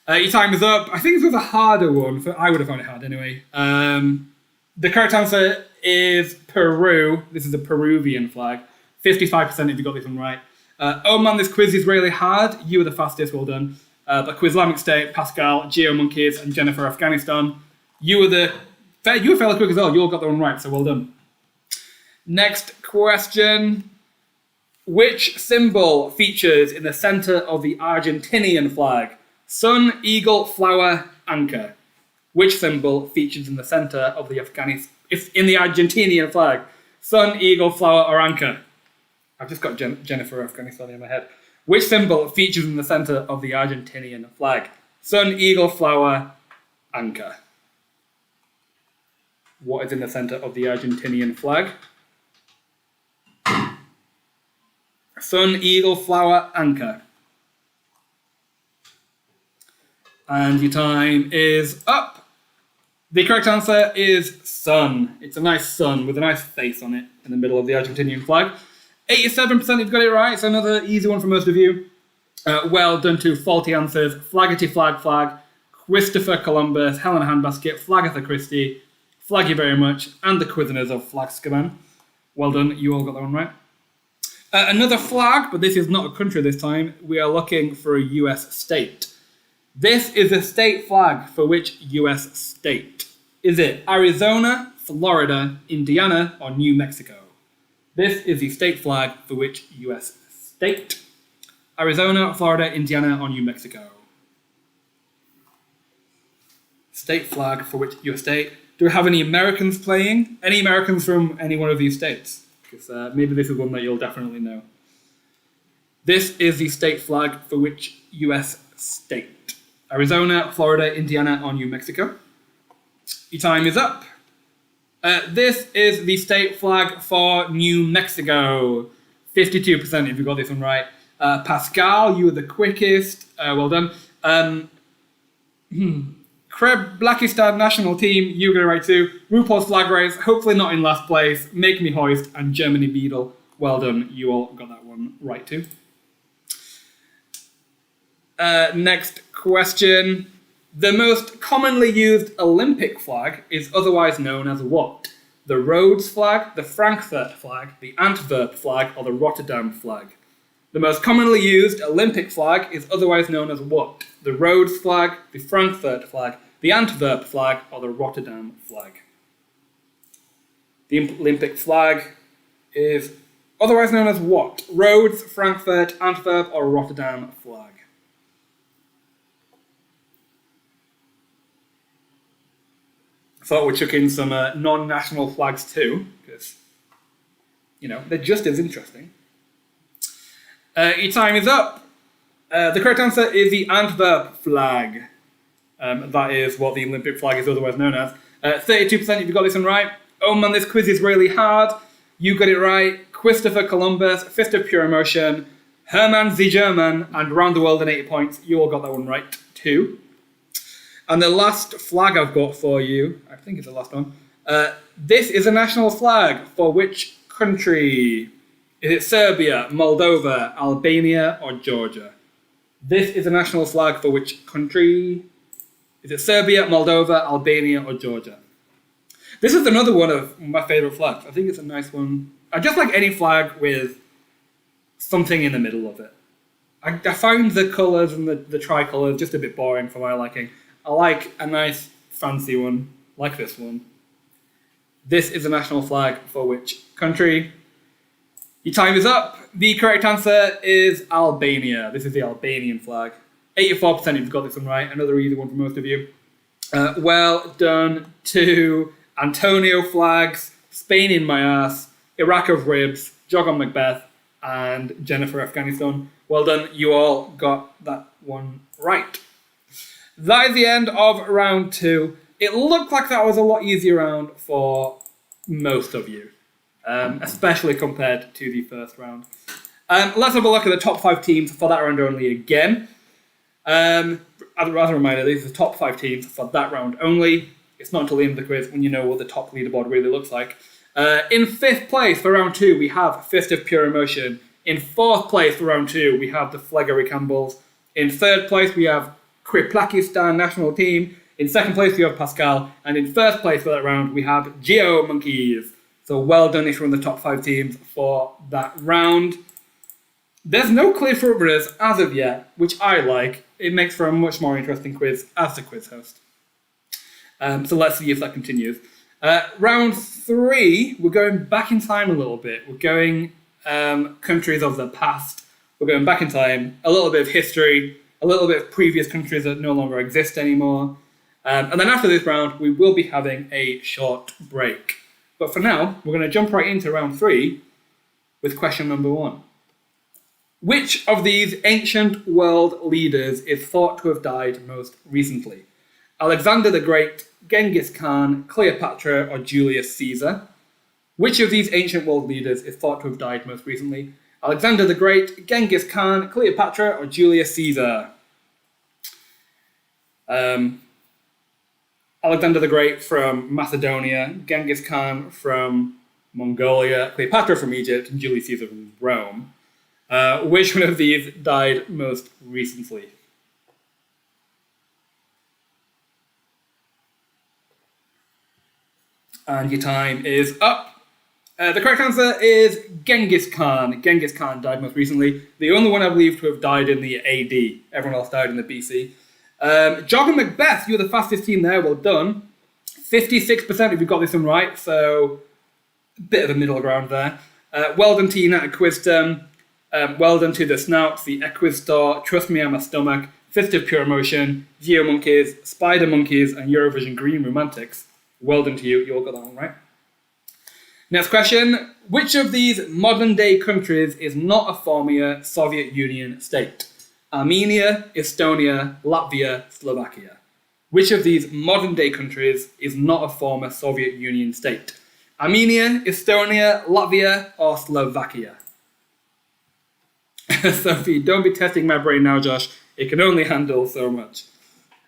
Your time is up. I think this was a harder one. I would have found it hard anyway. The correct answer is Peru. This is a Peruvian flag. 55% if you got this one right. Oh man, this quiz is really hard. You were the fastest, well done. But Quizlamic State, Pascal, Geo Monkeys, and Jennifer Afghanistan. You were fairly quick as well. You all got that one right, so well done. Next question. Which symbol features in the center of the Argentinian flag? Sun, eagle, flower, anchor. Which symbol features in the center of the Argentinian flag? Sun, eagle, flower, or anchor? I've just got Jennifer Afghanistan in my head. Which symbol features in the center of the Argentinian flag? Sun, eagle, flower, anchor. What is in the center of the Argentinian flag? Sun, eagle, flower, anchor. And your time is up. The correct answer is sun. It's a nice sun with a nice face on it in the middle of the Argentinian flag. 87% you've got it right, so another easy one for most of you. Well done to faulty answers. Flaggity Flag Flag, Christopher Columbus, Helena Handbasket, Flagatha Christie, Flag you very much, and the Quizners of Flagskaban. Well done, you all got that one right. Another flag, but this is not a country this time. We are looking for a US state. This is a state flag for which US state? Is it Arizona, Florida, Indiana, or New Mexico? This is the state flag for which US state? Arizona, Florida, Indiana, or New Mexico? State flag for which US state? Do we have any Americans playing? Any Americans from any one of these states? Because maybe this is one that you'll definitely know. This is the state flag for which US state? Arizona, Florida, Indiana, or New Mexico? Your time is up. This is the state flag for New Mexico. 52% if you got this one right. Pascal, you were the quickest. Well done. Blackistan national team, you got it right too. RuPaul's Flag Race, hopefully not in last place. Make Me Hoist and Germany Beadle. Well done, you all got that one right too. Next question. The most commonly used Olympic flag is otherwise known as what? The Rhodes flag, the Frankfurt flag, the Antwerp flag, or the Rotterdam flag? The most commonly used Olympic flag is otherwise known as what? The Rhodes flag, the Frankfurt flag, the Antwerp flag, or the Rotterdam flag? The Olympic flag is otherwise known as what? Rhodes, Frankfurt, Antwerp, or Rotterdam flag? I thought we'd chuck in some non-national flags too, because, they're just as interesting. Your time is up. The correct answer is the Antwerp flag. That is what the Olympic flag is otherwise known as. 32% if you got this one right. Oh man, this quiz is really hard. You got it right. Christopher Columbus, Fist of Pure Emotion, Hermann the German, and Round the World in 80 points. You all got that one right too. And the last flag I've got for you, I think it's the last one. This is a national flag for which country? Is it Serbia, Moldova, Albania, or Georgia? This is a national flag for which country? Is it Serbia, Moldova, Albania, or Georgia? This is another one of my favourite flags. I think it's a nice one. I just like any flag with something in the middle of it. I find the colours and the tricolours just a bit boring for my liking. I like a nice fancy one, like this one. This is a national flag for which country? Your time is up. The correct answer is Albania. This is the Albanian flag. 84% if you've got this one right. Another easy one for most of you. Well done to Antonio Flags, Spain in my ass, Iraq of ribs, Jog on Macbeth, and Jennifer Afghanistan. Well done. You all got that one right. That is the end of round 2. It looked like that was a lot easier round for most of you, especially compared to the first round. Let's have a look at the top 5 teams for that round only again. As a reminder, these are the top 5 teams for that round only. It's not until the end of the quiz when you know what the top leaderboard really looks like. In 5th place for round 2, we have Fist of Pure Emotion. In 4th place for round 2, we have the Fleggery Campbells. In 3rd place, we have Pakistan national team. In 2nd place, we have Pascal. And in 1st place for that round, we have Geo Monkeys. So well done if you're in the top 5 teams for that round. There's no clear front runners as of yet, which I like. It makes for a much more interesting quiz as the quiz host. So let's see if that continues. Round 3, we're going back in time a little bit. We're going countries of the past. We're going back in time, a little bit of history, a little bit of previous countries that no longer exist anymore. And then after this round, we will be having a short break. But for now, we're going to jump right into round 3 with question number 1. Which of these ancient world leaders is thought to have died most recently? Alexander the Great, Genghis Khan, Cleopatra, or Julius Caesar? Which of these ancient world leaders is thought to have died most recently? Alexander the Great, Genghis Khan, Cleopatra, or Julius Caesar? Alexander the Great from Macedonia, Genghis Khan from Mongolia, Cleopatra from Egypt, and Julius Caesar from Rome. Which one of these died most recently? And your time is up. The correct answer is Genghis Khan. Genghis Khan died most recently. The only one I believe to have died in the AD. Everyone else died in the BC. Jog and Macbeth, you're the fastest team there. Well done. 56% if you got this one right, so a bit of a middle ground there. Well done to United Quizdom. Well done to the Snouts, the Equistor, Trust Me I'm a Stomach, Fist of Pure Emotion, Geo Monkeys, Spider Monkeys, and Eurovision Green Romantics. Well done to you. You all got that one right. Next question. Which of these modern-day countries is not a former Soviet Union state? Armenia, Estonia, Latvia, Slovakia. Which of these modern-day countries is not a former Soviet Union state? Armenia, Estonia, Latvia, or Slovakia? Sophie, don't be testing my brain now, Josh. It can only handle so much.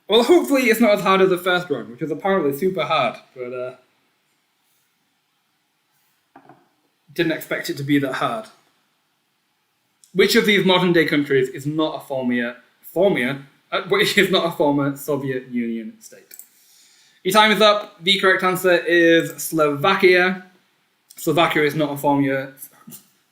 Well, hopefully it's not as hard as the first one, which was apparently super hard, but didn't expect it to be that hard. Which of these modern day countries is not a former Soviet Union state? Your time is up. The correct answer is Slovakia. Slovakia is not a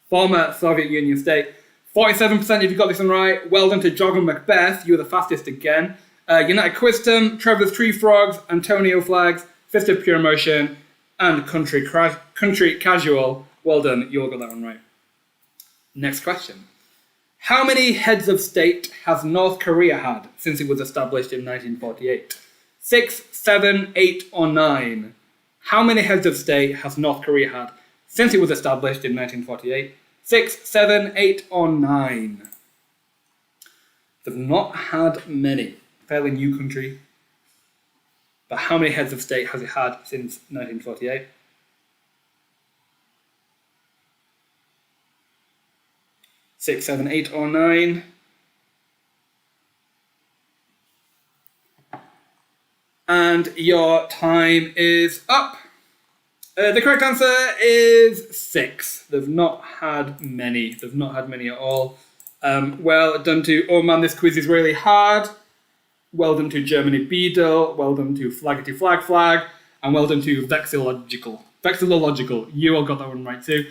former Soviet Union state. 47% if you got this one right. Well done to Jog and Macbeth. You were the fastest again. United Quizdom, Trevor's Tree Frogs, Antonio Flags, Fist of Pure Emotion, and Country Casual. Well done. You all got that one right. Next question. How many heads of state has North Korea had since it was established in 1948? 6, 7, 8, or 9? How many heads of state has North Korea had since it was established in 1948? 6, 7, 8, or 9? They've not had many. Fairly new country. But how many heads of state has it had since 1948? Six, 7, 8, or 9. And your time is up. The correct answer is 6. They've not had many. They've not had many at all. Well done to Oh Man, This Quiz is Really Hard. Well done to Germany Beadle. Well done to Flaggity Flag Flag. And well done to Vexillological. You all got that one right too.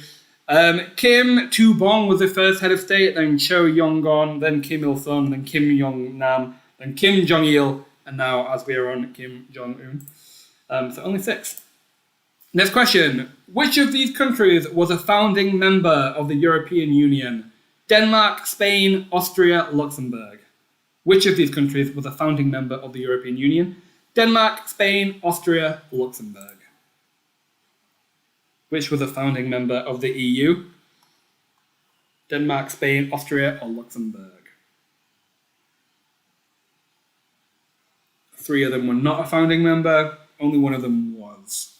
Kim Tu-bong was the first head of state, then Cho Yong-gon, then Kim Il-sung, then Kim Yong-nam, then Kim Jong-il, and now, as we are on, Kim Jong-un. So only 6. Next question. Which of these countries was a founding member of the European Union? Denmark, Spain, Austria, Luxembourg. Which of these countries was a founding member of the European Union? Denmark, Spain, Austria, Luxembourg. Which was a founding member of the EU? Denmark, Spain, Austria, or Luxembourg? 3 of them were not a founding member. Only one of them was.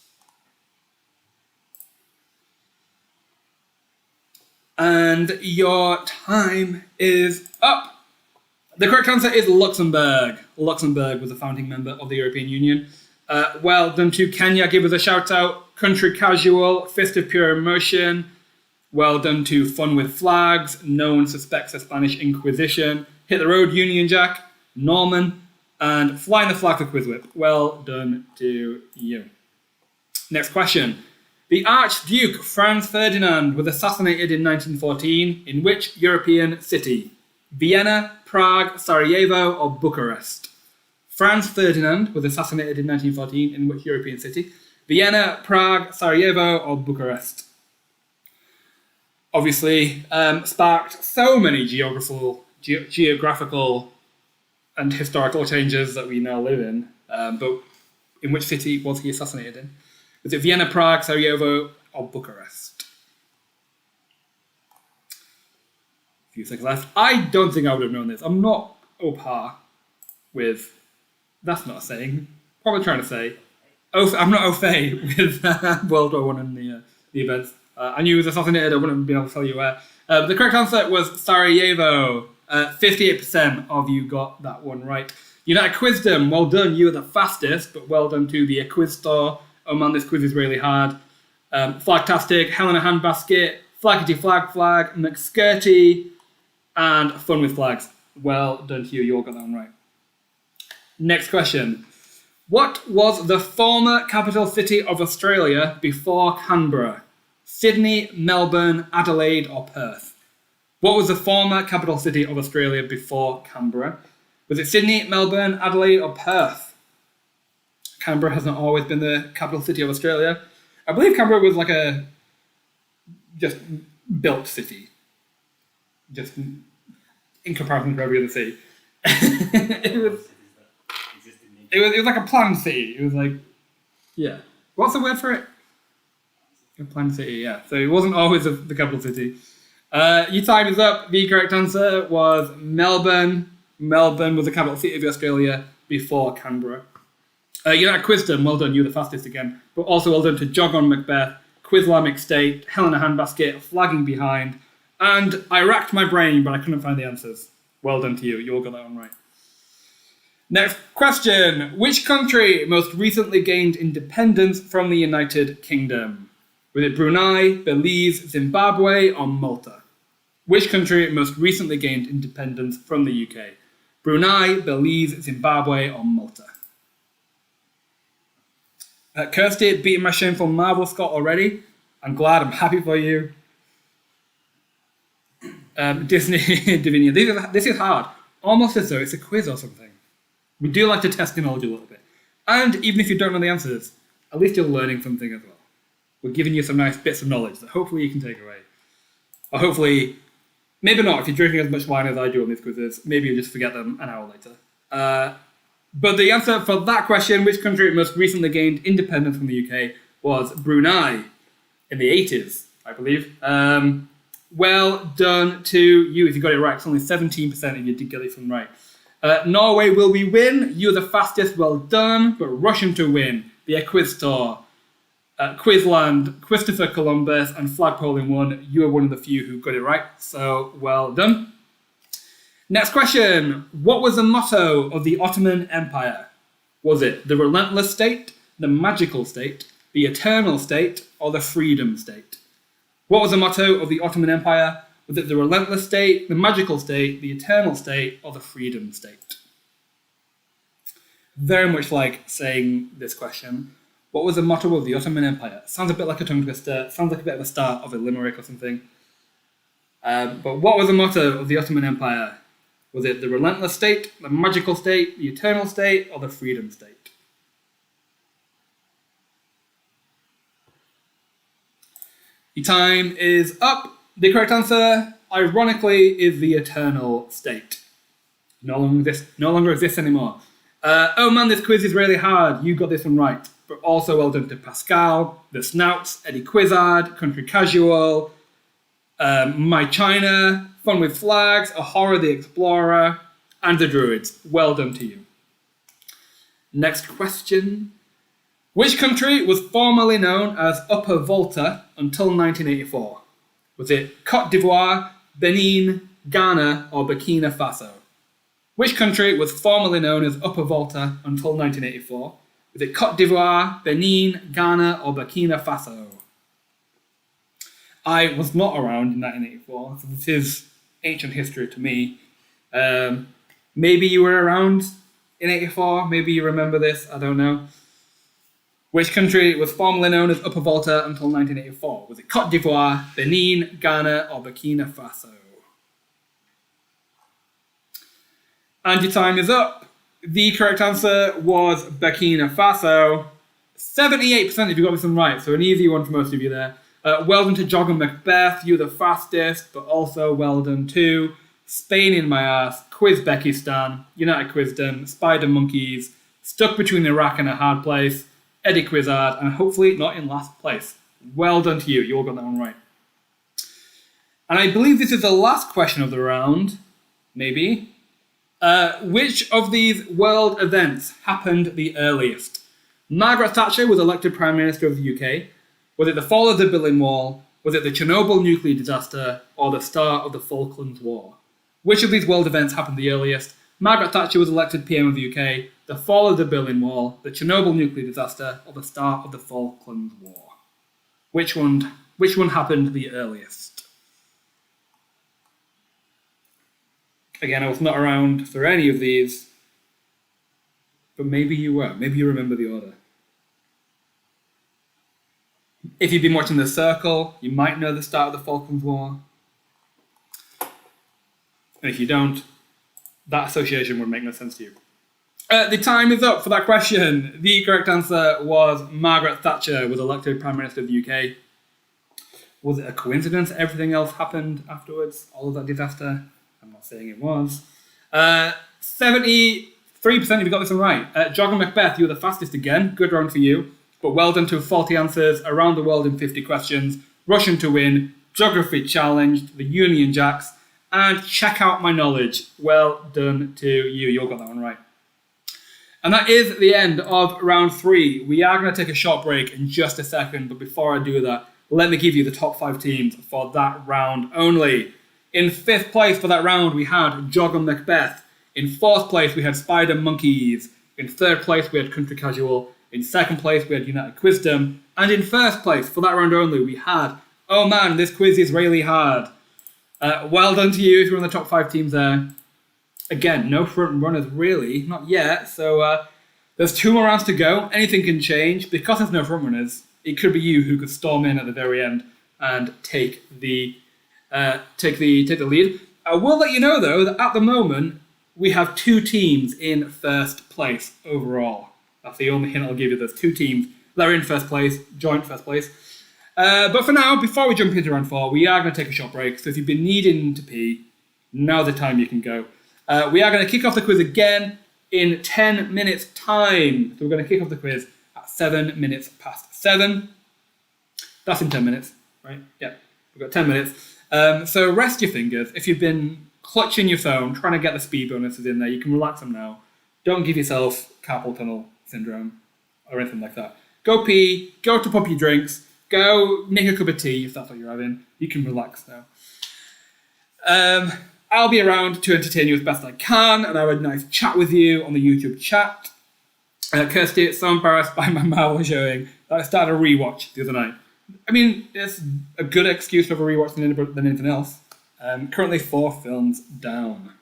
And your time is up. The correct answer is Luxembourg. Luxembourg was a founding member of the European Union. Well done to Kenya. Give us a shout out. Country Casual, Fist of Pure Emotion. Well done to Fun with Flags. No one suspects a Spanish Inquisition. Hit the Road, Union Jack, Norman, and Flying the Flag for QuizWhip. Well done to you. Next question. The Archduke Franz Ferdinand was assassinated in 1914 in which European city? Vienna, Prague, Sarajevo, or Bucharest? Franz Ferdinand was assassinated in 1914 in which European city? Vienna, Prague, Sarajevo, or Bucharest? Obviously, sparked so many geographical and historical changes that we now live in. But in which city was he assassinated in? Was it Vienna, Prague, Sarajevo, or Bucharest? A few seconds left. I don't think I would have known this. I'm not au par with... That's not a saying. What am I trying to say? I'm not au fait with World War I and the events. I knew he was assassinated. I wouldn't have been able to tell you where. The correct answer was Sarajevo. 58% of you got that one right. United Quizdom, well done. You were the fastest, but well done to the Quiz Store. Oh man, this quiz is really hard. Flagtastic, Helena Handbasket, Flaggity Flag Flag, McSkirty, and Fun with Flags. Well done to you. You all got that one right. Next question. What was the former capital city of Australia before Canberra? Sydney, Melbourne, Adelaide, or Perth? What was the former capital city of Australia before Canberra? Was it Sydney, Melbourne, Adelaide, or Perth? Canberra has not always been the capital city of Australia. I believe Canberra was like a just built city. Just in comparison to every other city. It was like a planned city. It was like, yeah. What's the word for it? A planned city, yeah. So it wasn't always the capital city. Your time is up. The correct answer was Melbourne. Melbourne was the capital city of Australia before Canberra. United Quizdom, well done. You were the fastest again. But also well done to Jog on Macbeth, Quizlamic State, Helena Handbasket, Flagging Behind, And I racked my brain, but I couldn't find the answers. Well done to you. You all got that one right. Next question. Which country most recently gained independence from the United Kingdom? Was it Brunei, Belize, Zimbabwe, or Malta? Which country most recently gained independence from the UK? Brunei, Belize, Zimbabwe, or Malta? Kirsty beating my shameful Marvel Scott already. I'm glad. I'm happy for you. Disney Divinia. This is hard. Almost as though it's a quiz or something. We do like to test your knowledge a little bit. And even if you don't know the answers, at least you're learning something as well. We're giving you some nice bits of knowledge that hopefully you can take away. Or hopefully, maybe not, if you're drinking as much wine as I do on these quizzes, maybe you'll just forget them an hour later. But the answer for that question, which country most recently gained independence from the UK, was Brunei in the 80s, I believe. Well done to you if you got it right. It's only 17% and you did get it from right. Norway will we win? You're the fastest, well done. But Russian to win. The Quiz Store, Quizland, Christopher Columbus, and Flagpole in one. You are one of the few who got it right, so well done. Next question. What was the motto of the Ottoman Empire? Was it the relentless state, the magical state, the eternal state, or the freedom state? What was the motto of the Ottoman Empire? Was it the relentless state, the magical state, the eternal state, or the freedom state? Very much like saying this question. What was the motto of the Ottoman Empire? Sounds a bit like a tongue twister. Sounds like a bit of a start of a limerick or something. But what was the motto of the Ottoman Empire? Was it the relentless state, the magical state, the eternal state, or the freedom state? The time is up. The correct answer, ironically, is the eternal state. No longer exists anymore. Oh man, this quiz is really hard. You got this one right. But also well done to Pascal, The Snouts, Eddie Quizzard, Country Casual, My China, Fun with Flags, Ahora the Explorer, and The Druids. Well done to you. Next question. Which country was formerly known as Upper Volta until 1984? Was it Côte d'Ivoire, Benin, Ghana, or Burkina Faso? Which country was formerly known as Upper Volta until 1984? Was it Côte d'Ivoire, Benin, Ghana, or Burkina Faso? I was not around in 1984, so this is ancient history to me. Maybe you were around in 84, maybe you remember this, I don't know. Which country was formerly known as Upper Volta until 1984? Was it Côte d'Ivoire, Benin, Ghana, or Burkina Faso? And your time is up. The correct answer was Burkina Faso. 78% if you got this one right, so an easy one for most of you there. Well done to Jog and Macbeth, you're the fastest, but also well done to Spain in my ass, Quizbekistan, United Quizdom, Spider Monkeys, Stuck Between Iraq and a Hard Place, Eddie Quizzard, and hopefully not in last place. Well done to you, you all got that one right. And I believe this is the last question of the round, maybe. Which of these world events happened the earliest? Margaret Thatcher was elected Prime Minister of the UK. Was it the fall of the Berlin Wall? Was it the Chernobyl nuclear disaster? Or the start of the Falklands War? Which of these world events happened the earliest? Margaret Thatcher was elected PM of the UK. The fall of the Berlin Wall, the Chernobyl nuclear disaster, or the start of the Falklands War? Which one happened the earliest? Again, I was not around for any of these, but maybe you were. Maybe you remember the order. If you've been watching The Circle, you might know the start of the Falklands War. And if you don't, that association would make no sense to you. The time is up for that question. The correct answer was Margaret Thatcher was elected Prime Minister of the UK. Was it a coincidence everything else happened afterwards? All of that disaster? I'm not saying it was. 73% if you got this one right. Jog and Macbeth, you were the fastest again. Good round for you. But well done to 40 answers, around the world in 50 questions, Russian to win, geography challenged, the Union Jacks, and check out my knowledge. Well done to you. You all got that one right. And that is the end of round 3. We are going to take a short break in just a second, but before I do that, let me give you the top 5 teams for that round only. In 5th place for that round, we had Jog and Macbeth. In 4th place, we had Spider Monkeys. In 3rd place, we had Country Casual. In 2nd place, we had United Quizdom. And in 1st place, for that round only, we had, oh man, this quiz is really hard. Well done to you if you're on the top 5 teams there. Again, no front runners really, not yet. So there's 2 more rounds to go. Anything can change. Because there's no front runners, it could be you who could storm in at the very end and take the lead. I will let you know though that at the moment we have 2 teams in 1st place overall. That's the only hint I'll give you. There's 2 teams that are in 1st place, joint 1st place. But for now, before we jump into round 4, we are going to take a short break. So if you've been needing to pee, now's the time you can go. We are going to kick off the quiz again in 10 minutes time. So we're going to kick off the quiz at 7 minutes past 7. That's in 10 minutes, right? Yeah, we've got 10 minutes. So rest your fingers. If you've been clutching your phone, trying to get the speed bonuses in there, you can relax them now. Don't give yourself carpal tunnel syndrome or anything like that. Go pee, go top up your drinks, go make a cup of tea if that's what you're having. You can relax now. I'll be around to entertain you as best I can and have a nice chat with you on the YouTube chat. Kirsty, it's so embarrassed by my Marvel showing that I started a rewatch the other night. I mean, it's a good excuse to have a rewatch than anything else. Currently 4 films down.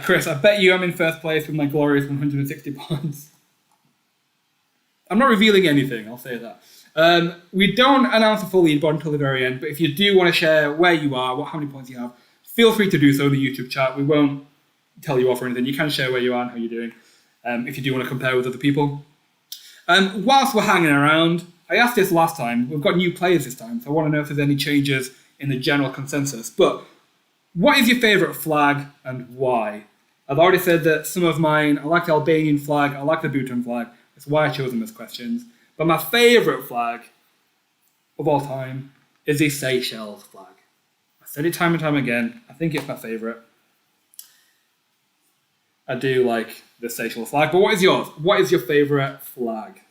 Chris, I bet you I'm in 1st place with my glorious 160 points. I'm not revealing anything, I'll say that. We don't announce a full leaderboard until the very end, but if you do want to share where you are, how many points you have, feel free to do so in the YouTube chat. We won't tell you off or anything. You can share where you are and how you're doing, if you do want to compare with other people. Whilst we're hanging around, I asked this last time, we've got new players this time, so I want to know if there's any changes in the general consensus. But what is your favourite flag and why? I've already said that some of mine, I like the Albanian flag, I like the Bhutan flag. That's why I chose them as questions. But my favourite flag of all time is the Seychelles flag. I said it time and time again. I think it's my favourite. I do like the Seychelles flag. But what is yours? What is your favourite flag?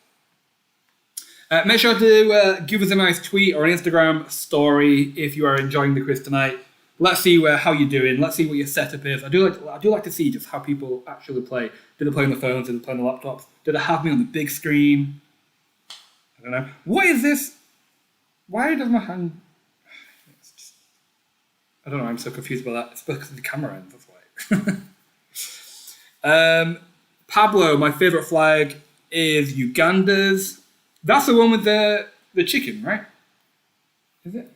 Make sure to give us a nice tweet or an Instagram story if you are enjoying the quiz tonight. Let's see how you're doing. Let's see what your setup is. I do like to see just how people actually play. Do they play on the phones? Do they play on the laptops? Do they have me on the big screen? I don't know. What is this? Why does my hand... I don't know. I'm so confused by that. It's because of the camera ends. That's why. Pablo, my favourite flag is Uganda's. That's the one with the chicken, right? Is it?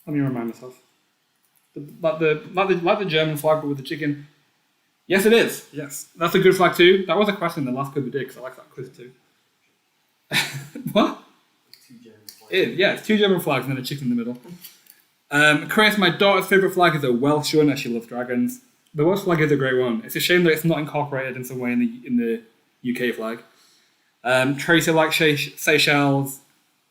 Let me remind myself. Like the German flag, but with the chicken. Yes, it is. Yes, that's a good flag too. That was a question in the last quiz we did because I like that quiz too. What? 2 German flags. It's 2 German flags and then a chicken in the middle. Chris, my daughter's favourite flag is a Welsh one, as she loves dragons. The Welsh flag is a great one. It's a shame that it's not incorporated in some way in the UK flag. Tracy likes Seychelles.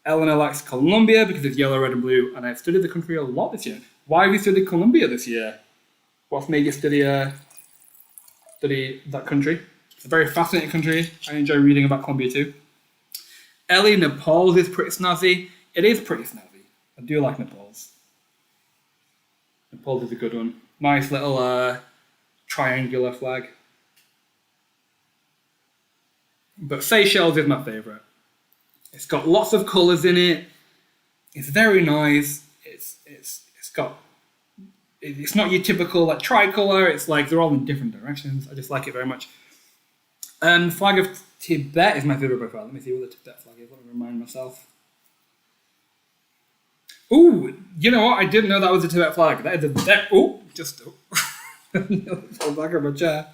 Eleanor likes Colombia because it's yellow, red, and blue. And I've studied the country a lot this year. Why have you studied Colombia this year? What's made you study that country? It's a very fascinating country. I enjoy reading about Colombia too. Ellie, Nepal's is pretty snazzy. It is pretty snazzy. I do like Nepal's. Nepal's is a good one. Nice little triangular flag. But Seychelles is my favourite. It's got lots of colours in it. It's very nice. It's not your typical like tricolour. It's like they're all in different directions. I just like it very much. The flag of Tibet is my favourite by far. Let me see what the Tibet flag is. Let me remind myself. Ooh, you know what? I didn't know that was a Tibet flag. That is fell back on my chair.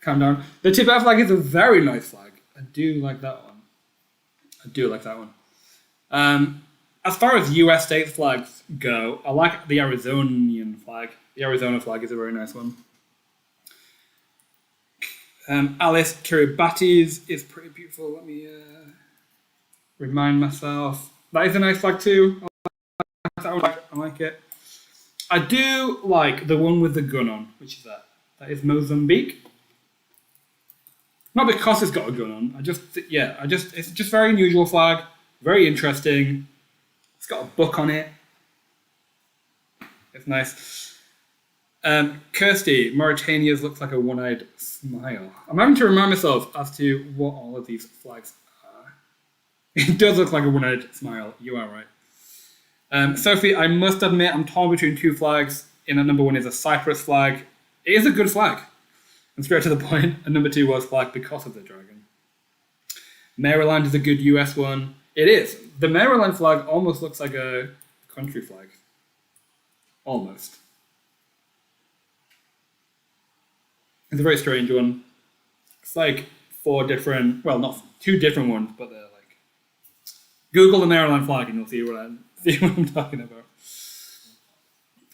Calm down. The Tibet flag is a very nice flag. I do like that one. As far as US state flags go, I like the Arizonian flag. The Arizona flag is a very nice one. Alice Kiribati's is pretty beautiful. Let me remind myself. That is a nice flag too. I like it. I do like the one with the gun on. Which is that? That is Mozambique. Not because it's got a gun on. It's just very unusual flag. Very interesting. It's got a book on it. It's nice. Kirsty, Mauritania's looks like a one-eyed smile. I'm having to remind myself as to what all of these flags are. It does look like a one-eyed smile. You are right. Sophie, I must admit I'm torn between two flags. In at number one is a Cyprus flag. It is a good flag. And straight to the point, and number two was flag because of the dragon. Maryland is a good US one. It is. The Maryland flag almost looks like a country flag. Almost. It's a very strange one. It's like four different, well, not two different ones, but they're like. Google the Maryland flag and you'll see what I'm talking about.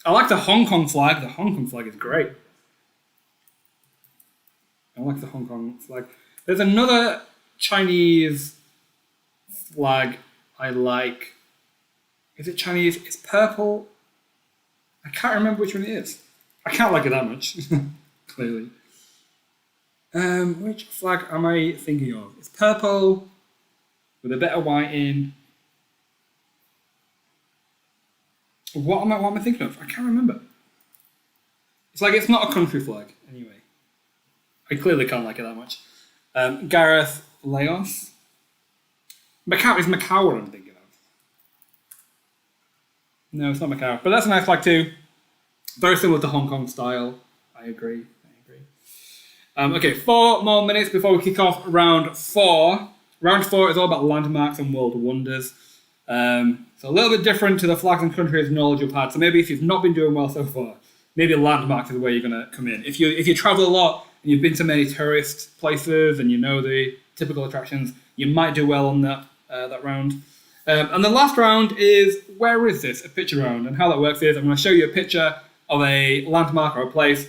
I like the Hong Kong flag. The Hong Kong flag is great. I like the Hong Kong flag. There's another Chinese flag I like. Is it Chinese? It's purple. I can't remember which one it is. I can't like it that much, clearly. Which flag am I thinking of? It's purple with a bit of white in. What am I thinking of? I can't remember. It's like it's not a country flag, anyway. I clearly can't like it that much. Gareth Laos. Macau is Macau what I'm thinking of. No, it's not Macau. But that's a nice flag too. Very similar to Hong Kong style. I agree. Okay, 4 more minutes before we kick off round 4. Round 4 is all about landmarks and world wonders. So a little bit different to the flags and countries knowledge you've had. So maybe if you've not been doing well so far, maybe landmarks is where you're going to come in. If you travel a lot and you've been to many tourist places and you know the typical attractions, you might do well on that round. And the last round is, where is this? A picture round. And how that works is I'm going to show you a picture of a landmark or a place.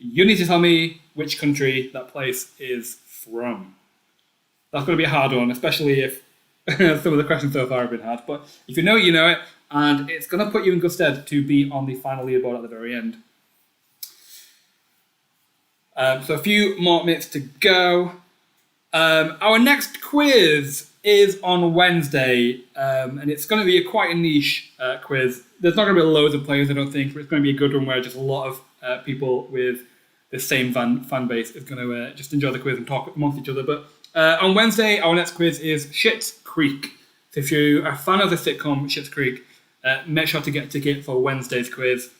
You need to tell me which country that place is from. That's going to be a hard one, especially if some of the questions so far have been hard. But if you know it, you know it. And it's going to put you in good stead to be on the final leaderboard at the very end. So a few more minutes to go. Our next quiz is on Wednesday. And it's going to be quite a niche quiz. There's not going to be loads of players, I don't think. But it's going to be a good one where just a lot of people with the same fan base is going to just enjoy the quiz and talk amongst each other. But on Wednesday, our next quiz is Schitt's Creek. So if you're a fan of the sitcom Schitt's Creek, make sure to get a ticket for Wednesday's quiz.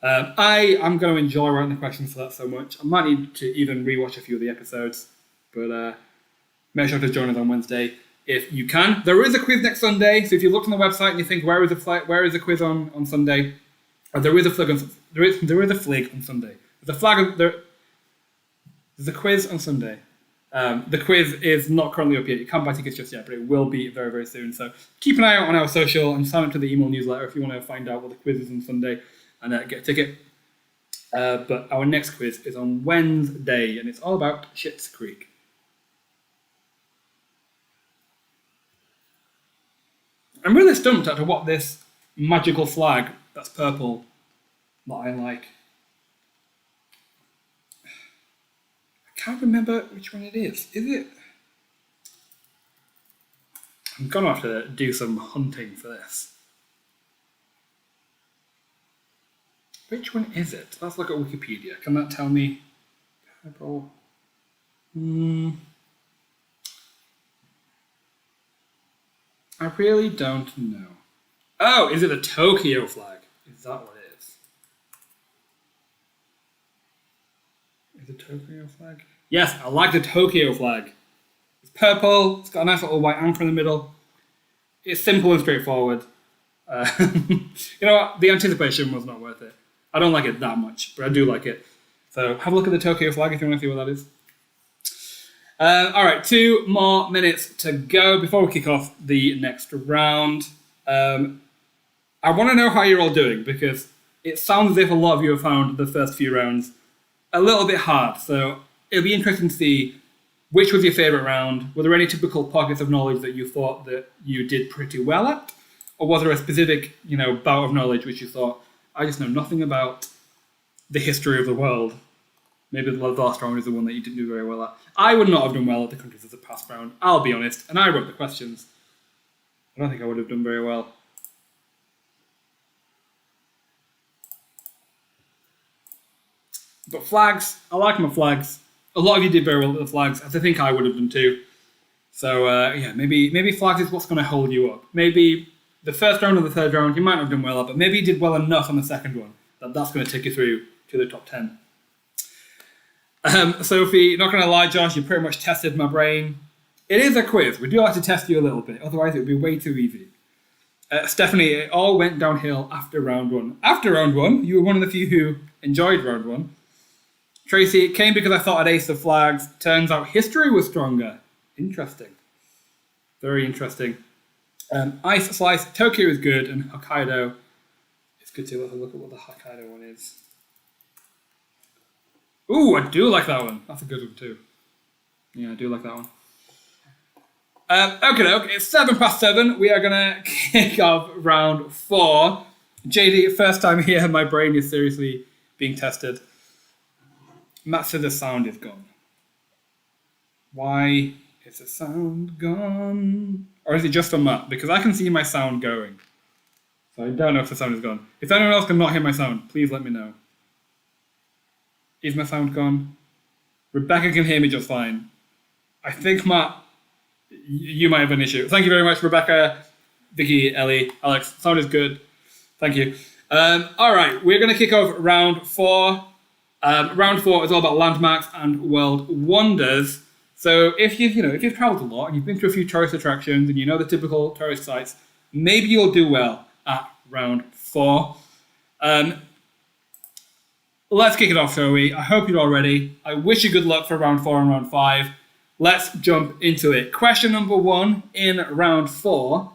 I am going to enjoy writing the questions for that so much. I might need to even rewatch a few of the episodes, but make sure to join us on Wednesday if you can. There is a quiz next Sunday, so if you look on the website and you think where is the quiz on Sunday, there is a flag on flig on Sunday. There's a quiz on Sunday. The quiz is not currently up yet. You can't buy tickets just yet, but it will be very, very soon. So keep an eye out on our social and sign up to the email newsletter if you want to find out what the quiz is on Sunday and get a ticket. But our next quiz is on Wednesday, and it's all about Schitt's Creek. I'm really stumped as to what this magical flag that's purple that I like. I can't remember which one it is. Is it? I'm going to have to do some hunting for this. Which one is it? Let's look at Wikipedia. Can that tell me? Purple. I really don't know. Oh, is it the Tokyo flag? Is that what it is? Is the Tokyo flag? Yes, I like the Tokyo flag. It's purple. It's got a nice little white anchor in the middle. It's simple and straightforward. You know what? The anticipation was not worth it. I don't like it that much, but I do like it. So have a look at the Tokyo flag if you want to see what that is. All right, 2 more minutes to go before we kick off the next round. I want to know how you're all doing because it sounds as if a lot of you have found the first few rounds a little bit hard. So it'll be interesting to see which was your favourite round. Were there any typical pockets of knowledge that you thought that you did pretty well at? Or was there a specific, bout of knowledge which you thought, I just know nothing about the history of the world? Maybe the last round is the one that you didn't do very well at. I would not have done well at the countries of the past round, I'll be honest, and I wrote the questions. I don't think I would have done very well. But flags, I like my flags. A lot of you did very well with the flags, as I think I would have done too. So yeah, maybe flags is what's going to hold you up. Maybe the first round or the third round you might not have done well at, but maybe you did well enough on the second one that's going to take you through to the top 10. Sophie, not going to lie, Josh, you pretty much tested my brain. It is a quiz. We do like to test you a little bit, otherwise it would be way too easy. Stephanie, it all went downhill after round one. After round one, you were one of the few who enjoyed round one. Tracy, it came because I thought I'd ace the flags. Turns out history was stronger. Interesting. Very interesting. Ice Slice, Tokyo is good, and Hokkaido is good too. Let's have a look at what the Hokkaido one is. Ooh, I do like that one. That's a good one too. Yeah, I do like that one. Okay, it's 7:07. We are going to kick off round 4. JD, first time here, my brain is seriously being tested. Matt said the sound is gone. Why is the sound gone? Or is it just on Matt? Because I can see my sound going. So I don't know if the sound is gone. If anyone else can not hear my sound, please let me know. Is my sound gone? Rebecca can hear me just fine. I think, Matt, you might have an issue. Thank you very much, Rebecca, Vicky, Ellie, Alex. Sound is good. Thank you. All right, we're going to kick off round 4. Round 4 is all about landmarks and world wonders. So if you've travelled a lot and you've been to a few tourist attractions and you know the typical tourist sites, maybe you'll do well at round 4. Let's kick it off, shall we? I hope you're all ready. I wish you good luck for round 4 and round 5. Let's jump into it. Question number 1 in round 4.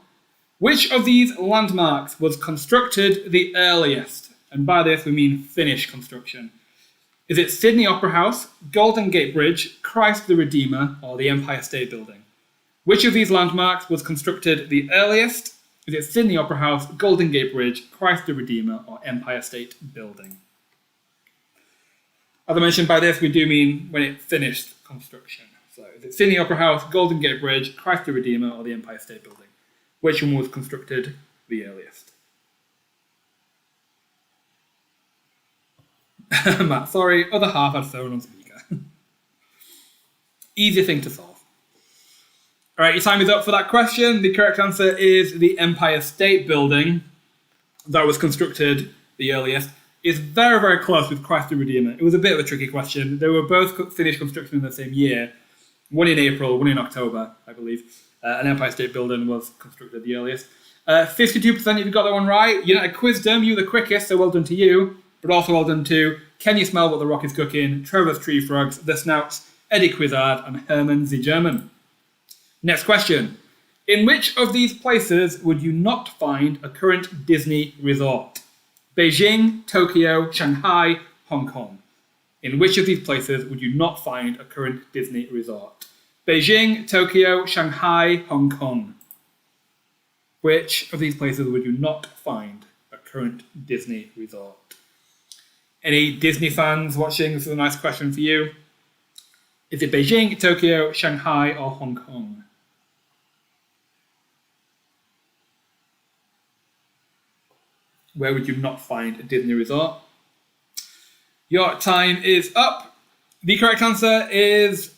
Which of these landmarks was constructed the earliest? And by this we mean finished construction. Is it Sydney Opera House, Golden Gate Bridge, Christ the Redeemer, or the Empire State Building? Which of these landmarks was constructed the earliest? Is it Sydney Opera House, Golden Gate Bridge, Christ the Redeemer, or Empire State Building? As I mentioned, by this we do mean when it finished construction. So is it Sydney Opera House, Golden Gate Bridge, Christ the Redeemer, or the Empire State Building? Which one was constructed the earliest? Matt, sorry, other half I'd thrown on speaker. Easy thing to solve. All right, your time is up for that question. The correct answer is the Empire State Building that was constructed the earliest. It's very, very close with Christ the Redeemer. It was a bit of a tricky question. They were both finished construction in the same year. One in April, one in October, I believe. An Empire State Building was constructed the earliest. 52% of you got that one right. You know, I quizzed them. You were the quickest, so well done to you. But also well done to Can You Smell What the Rock Is Cooking, Trevor's Tree Frogs, The Snouts, Eddie Quizzard, and Herman the German. Next question. In which of these places would you not find a current Disney resort? Beijing, Tokyo, Shanghai, Hong Kong. In which of these places would you not find a current Disney resort? Beijing, Tokyo, Shanghai, Hong Kong. Which of these places would you not find a current Disney resort? Any Disney fans watching? This is a nice question for you. Is it Beijing, Tokyo, Shanghai, or Hong Kong? Where would you not find a Disney resort? Your time is up. The correct answer is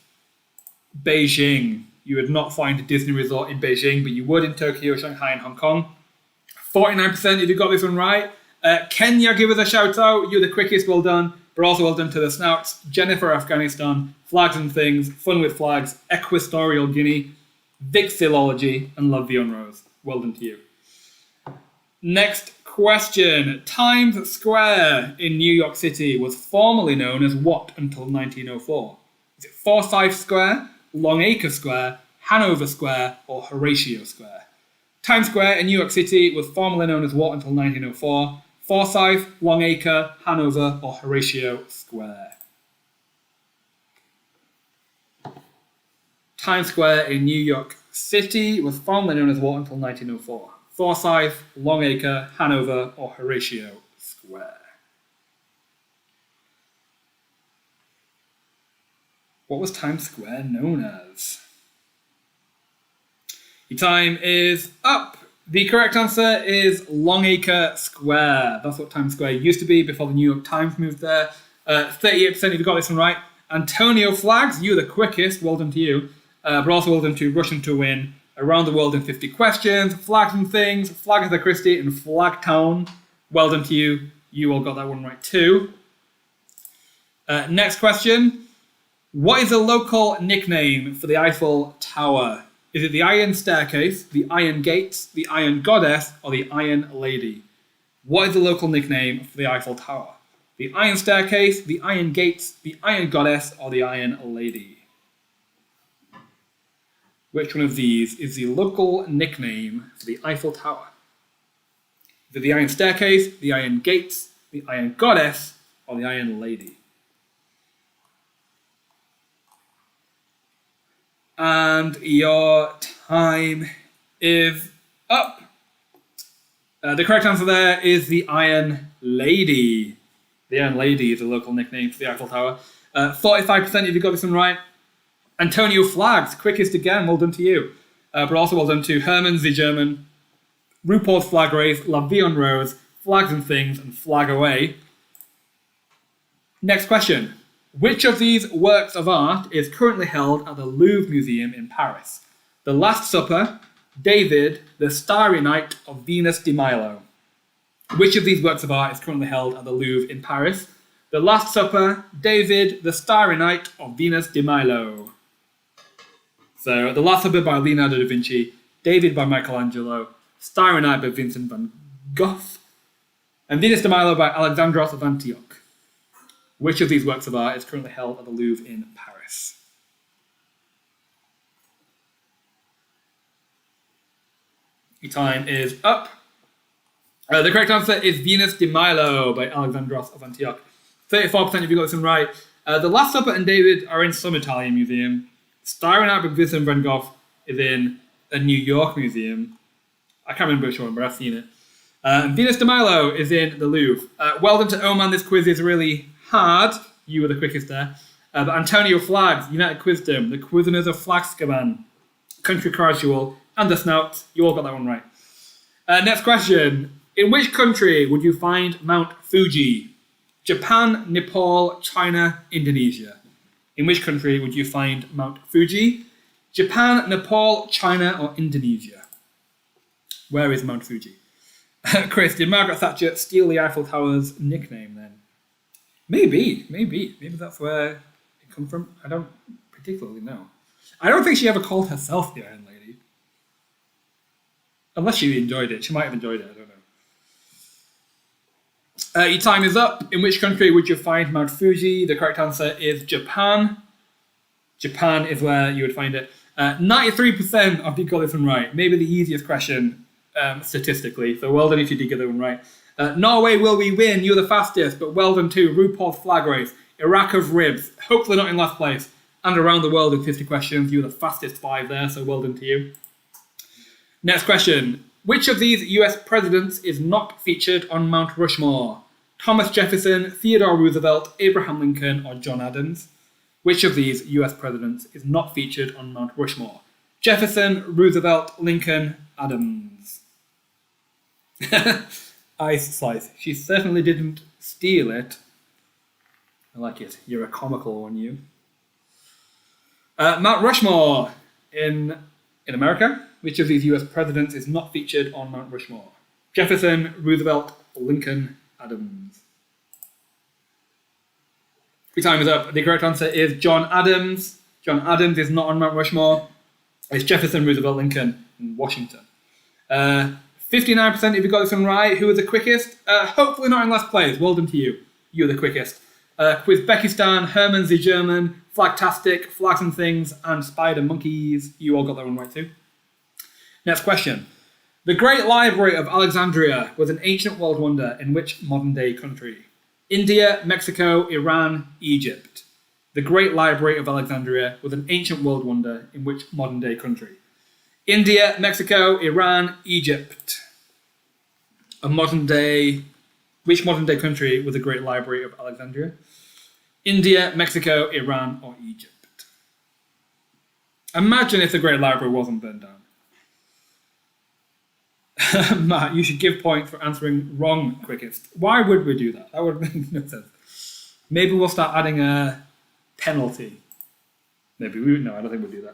Beijing. You would not find a Disney resort in Beijing, but you would in Tokyo, Shanghai, and Hong Kong. 49% if you got this one right. Kenya, give us a shout out. You're the quickest, well done. But also well done to the Snouts, Jennifer Afghanistan, Flags and Things, Fun with Flags, Equatorial Guinea, Vic Philology, and Love the Rose. Well done to you. Next question. Times Square in New York City was formerly known as what until 1904? Is it Forsyth Square, Longacre Square, Hanover Square, or Horatio Square? Times Square in New York City was formerly known as what until 1904? Forsyth, Longacre, Hanover, or Horatio Square? Times Square in New York City was formerly known as what until 1904? Forsyth, Longacre, Hanover, or Horatio Square? What was Times Square known as? Your time is up. The correct answer is Longacre Square. That's what Times Square used to be before the New York Times moved there. 38% if you got this one right. Antonio Flags, you were the quickest. Well done to you. But also well done to Russian to win. Around the World in 50 Questions, Flags and Things, Flagatha Christie, and Flagtown. Well done to you. You all got that one right too. Next question. What is the local nickname for the Eiffel Tower? Is it the Iron Staircase, the Iron Gates, the Iron Goddess, or the Iron Lady? What is the local nickname for the Eiffel Tower? The Iron Staircase, the Iron Gates, the Iron Goddess, or the Iron Lady? Which one of these is the local nickname for the Eiffel Tower? Is it the Iron Staircase, the Iron Gates, the Iron Goddess, or the Iron Lady? And your time is up. The correct answer there is the Iron Lady. The Iron Lady is a local nickname for the Eiffel Tower. 45% if you got this one right. Antonio Flags, quickest again, well done to you. But also well done to Herman the German, RuPaul's Flag Race, La Vie en Rose, Flags and Things, and Flag Away. Next question. Which of these works of art is currently held at the Louvre Museum in Paris? The Last Supper, David, The Starry Night, or Venus de Milo? Which of these works of art is currently held at the Louvre in Paris? The Last Supper, David, The Starry Night, or Venus de Milo? So, The Last Supper by Leonardo da Vinci, David by Michelangelo, Starry Night by Vincent van Gogh, and Venus de Milo by Alexandros of Antioch. Which of these works of art is currently held at the Louvre in Paris? Your time is up. The correct answer is Venus de Milo by Alexandros of Antioch. 34% if you got this one right. The Last Supper and David are in some Italian museum. Starry Night by Vincent van Gogh is in a New York museum. I can't remember which one, but I've seen it. Venus de Milo is in the Louvre. Well done to Oman. This quiz is really hard. You were the quickest there. But Antonio Flags, United Quizdom, the Quizners of Flagskaban, Country Casual, and the Snouts. You all got that one right. Next question. In which country would you find Mount Fuji? Japan, Nepal, China, Indonesia. In which country would you find Mount Fuji? Japan, Nepal, China, or Indonesia? Where is Mount Fuji? Chris, did Margaret Thatcher steal the Eiffel Tower's nickname then? Maybe that's where it comes from. I don't particularly know. I don't think she ever called herself the Iron Lady. Unless she enjoyed it. She might have enjoyed it, I don't know. Your time is up. In which country would you find Mount Fuji? The correct answer is Japan. Japan is where you would find it. 93% of you got this one right. Maybe the easiest question statistically. So well done if you did get that one right. Norway will we win? You're the fastest, but well done too. RuPaul's Flag Race, Iraq of Ribs, hopefully not in last place, and Around the World in 50 Questions. You're the fastest 5 there, so well done to you. Next question. Which of these US presidents is not featured on Mount Rushmore? Thomas Jefferson, Theodore Roosevelt, Abraham Lincoln, or John Adams? Which of these US presidents is not featured on Mount Rushmore? Jefferson, Roosevelt, Lincoln, Adams. Ice Slice. She certainly didn't steal it. I like it. You're a comical one, you. Mount Rushmore in America. Which of these US presidents is not featured on Mount Rushmore? Jefferson, Roosevelt, Lincoln, Adams. Your time is up. The correct answer is John Adams. John Adams is not on Mount Rushmore. It's Jefferson, Roosevelt, Lincoln, and Washington. 59% if you got this one right. Who was the quickest? Hopefully not in last place. Well done to you. You were the quickest. Quizbekistan, Herman the German, Flagtastic, Flags and Things, and Spider Monkeys. You all got that one right too. Next question. The Great Library of Alexandria was an ancient world wonder in which modern day country? India, Mexico, Iran, Egypt. The Great Library of Alexandria was an ancient world wonder in which modern day country? India, Mexico, Iran, Egypt. Which modern day country was the Great Library of Alexandria? India, Mexico, Iran, or Egypt? Imagine if the Great Library wasn't burned down. Matt, you should give points for answering wrong quickest. Why would we do that? That would make no sense. Maybe we'll start adding a penalty. Maybe no, I don't think we'll do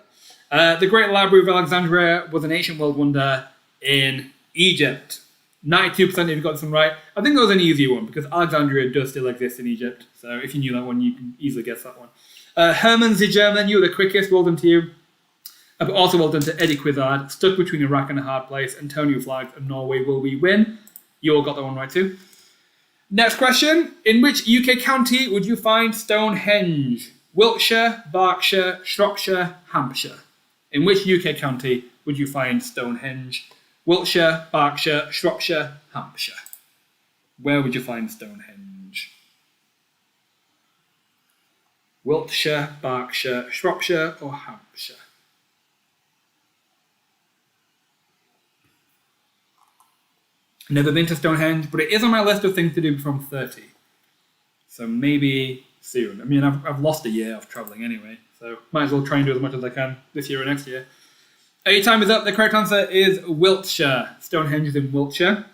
that. The Great Library of Alexandria was an ancient world wonder in Egypt. 92% of you got this one right. I think that was an easier one because Alexandria does still exist in Egypt. So if you knew that one, you can easily guess that one. Herman the German, you were the quickest. Well done to you. But also well done to Eddie Quizard. Stuck between Iraq and a hard place. Antonio Flags and Norway, will we win? You all got that one right too. Next question. In which UK county would you find Stonehenge? Wiltshire, Berkshire, Shropshire, Hampshire. In which UK county would you find Stonehenge? Wiltshire, Berkshire, Shropshire, Hampshire. Where would you find Stonehenge? Wiltshire, Berkshire, Shropshire, or Hampshire? Never been to Stonehenge, but it is on my list of things to do from 30. So maybe soon. I mean, I've lost a year of travelling anyway, so might as well try and do as much as I can this year or next year. Your time is up. The correct answer is Wiltshire. Stonehenge is in Wiltshire.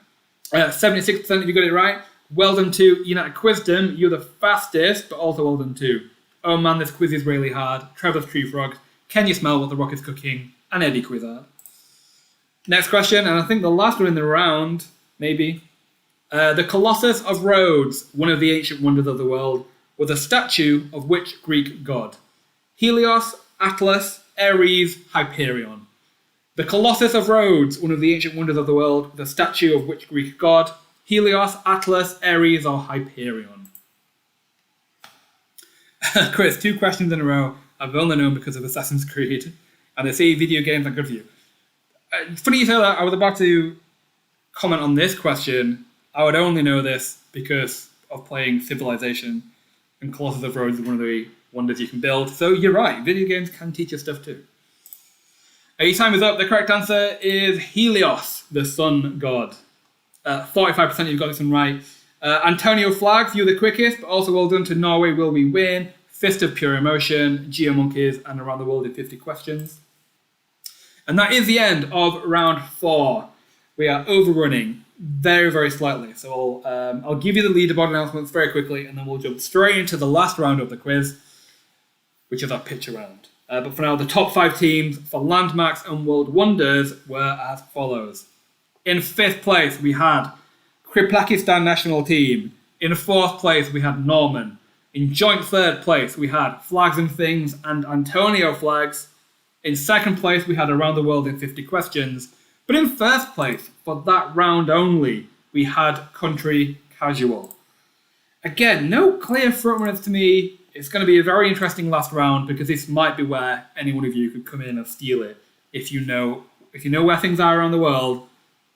76% of you got it right. Well done to United Quizdom. You're the fastest, but also well done too. Oh man, this quiz is really hard. Trevor's Tree Frog. Can you smell what the rock is cooking? And Eddie Quizard. Next question, and I think the last one in the round, maybe. The Colossus of Rhodes, one of the ancient wonders of the world, was a statue of which Greek god? Helios, Atlas, Ares, Hyperion. The Colossus of Rhodes, one of the ancient wonders of the world, the statue of which Greek god? Helios, Atlas, Ares, or Hyperion? Chris, 2 questions in a row. I've only known because of Assassin's Creed. And they say video games are good for you. Funny you say that. I was about to comment on this question. I would only know this because of playing Civilization. And Colossus of Rhodes is one of the wonders you can build. So you're right. Video games can teach you stuff too. Your time is up. The correct answer is Helios, the sun god. 45% of you got this one right. Antonio Flags, you're the quickest, but also well done to Norway, will we win? Fist of Pure Emotion, Geomonkeys, and Around the World in 50 Questions. And that is the end of round 4. We are overrunning very, very slightly. So I'll give you the leaderboard announcements very quickly, and then we'll jump straight into the last round of the quiz, which is our picture round. But for now, the top 5 teams for landmarks and world wonders were as follows. In 5th place, we had Kriplakistan national team. In 4th place, we had Norman. In joint 3rd place, we had Flags and Things and Antonio Flags. In 2nd place, we had Around the World in 50 Questions. But in 1st place, for that round only, we had Country Casual. Again, no clear frontrunners to me. It's going to be a very interesting last round because this might be where any one of you could come in and steal it. If you know where things are around the world,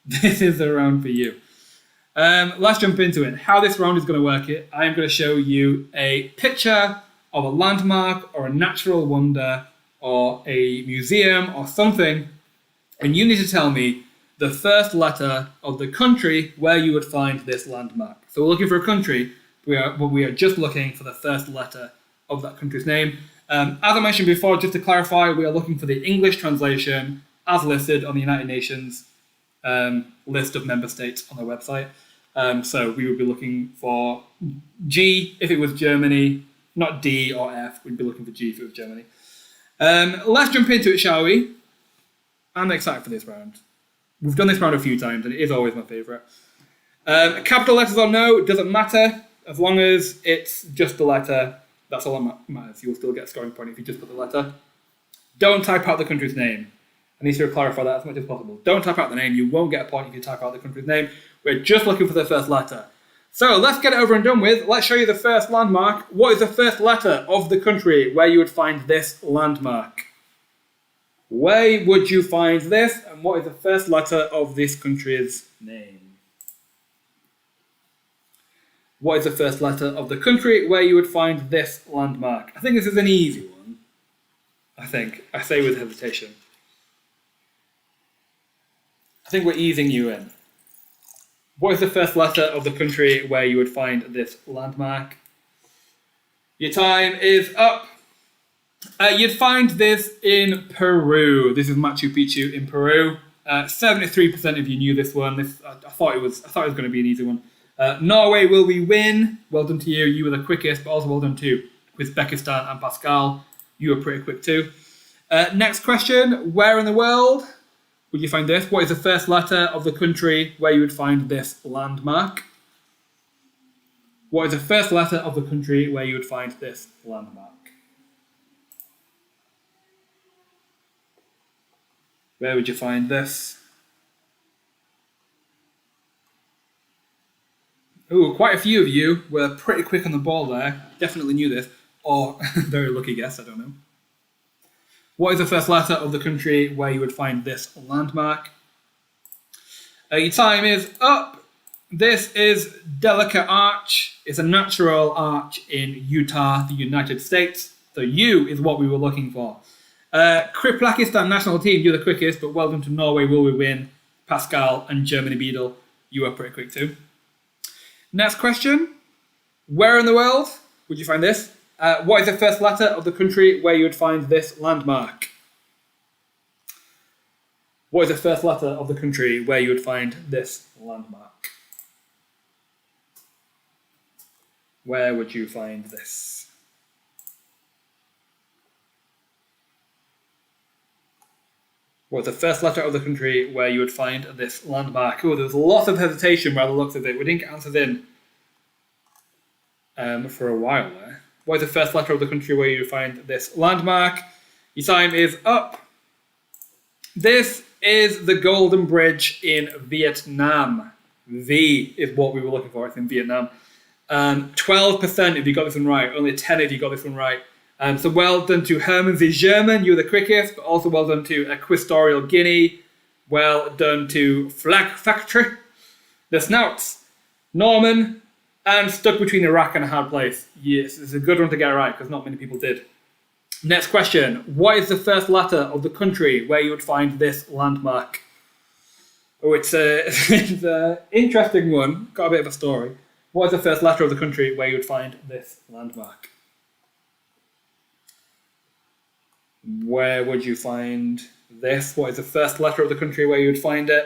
this is the round for you. Let's jump into it. How this round is going to work I am going to show you a picture of a landmark or a natural wonder or a museum or something, and you need to tell me the first letter of the country where you would find this landmark. So we're looking for a country. We are just looking for the first letter of that country's name. As I mentioned before, just to clarify, we are looking for the English translation as listed on the United Nations list of member states on their website. So we would be looking for G if it was Germany, not D or F. We'd be looking for G if it was Germany. Let's jump into it, shall we? I'm excited for this round. We've done this round a few times, and it is always my favourite. Capital letters or no, doesn't matter. As long as it's just the letter, that's all that matters. You'll still get a scoring point if you just put the letter. Don't type out the country's name. I need to clarify that as much as possible. Don't type out the name. You won't get a point if you type out the country's name. We're just looking for the first letter. So let's get it over and done with. Let's show you the first landmark. What is the first letter of the country where you would find this landmark? Where would you find this? And what is the first letter of this country's name? What is the first letter of the country where you would find this landmark? I think this is an easy one. I say with hesitation. I think we're easing you in. What is the first letter of the country where you would find this landmark? Your time is up. You'd find this in Peru. This is Machu Picchu in Peru. 73% of you knew this one. I thought it was going to be an easy one. Norway will we win? Well done to you. You were the quickest, but also well done to Uzbekistan and Pascal. You were pretty quick too. Next question. Where in the world would you find this? What is the first letter of the country where you would find this landmark? What is the first letter of the country where you would find this landmark? Where would you find this? Ooh, quite a few of you were pretty quick on the ball there. Definitely knew this. Or very lucky guess, I don't know. What is the first letter of the country where you would find this landmark? Your time is up. This is Delicate Arch. It's a natural arch in Utah, the United States. So U is what we were looking for. Pakistan national team, you're the quickest, but well done to Norway, will we win? Pascal and Germany Beadle, you were pretty quick too. Next question. Where in the world would you find this? What is the first letter of the country where you would find this landmark? What is the first letter of the country where you would find this landmark? Where would you find this? What is the first letter of the country where you would find this landmark? Oh, there was lots of hesitation by the looks of it. We didn't get answers in for a while there. What is the first letter of the country where you would find this landmark? Your time is up. This is the Golden Bridge in Vietnam. V is what we were looking for. It's in Vietnam. 12% if you got this one right. Only 10 if you got this one right. So well done to Herman the German. You were the quickest, but also well done to Equatorial Guinea. Well done to Flag Factory. The Snouts. Norman. And stuck between Iraq and a hard place. Yes, it's a good one to get right because not many people did. Next question. What is the first letter of the country where you would find this landmark? Oh, it's an interesting one. Got a bit of a story. What is the first letter of the country where you would find this landmark? Where would you find this? What is the first letter of the country where you would find it?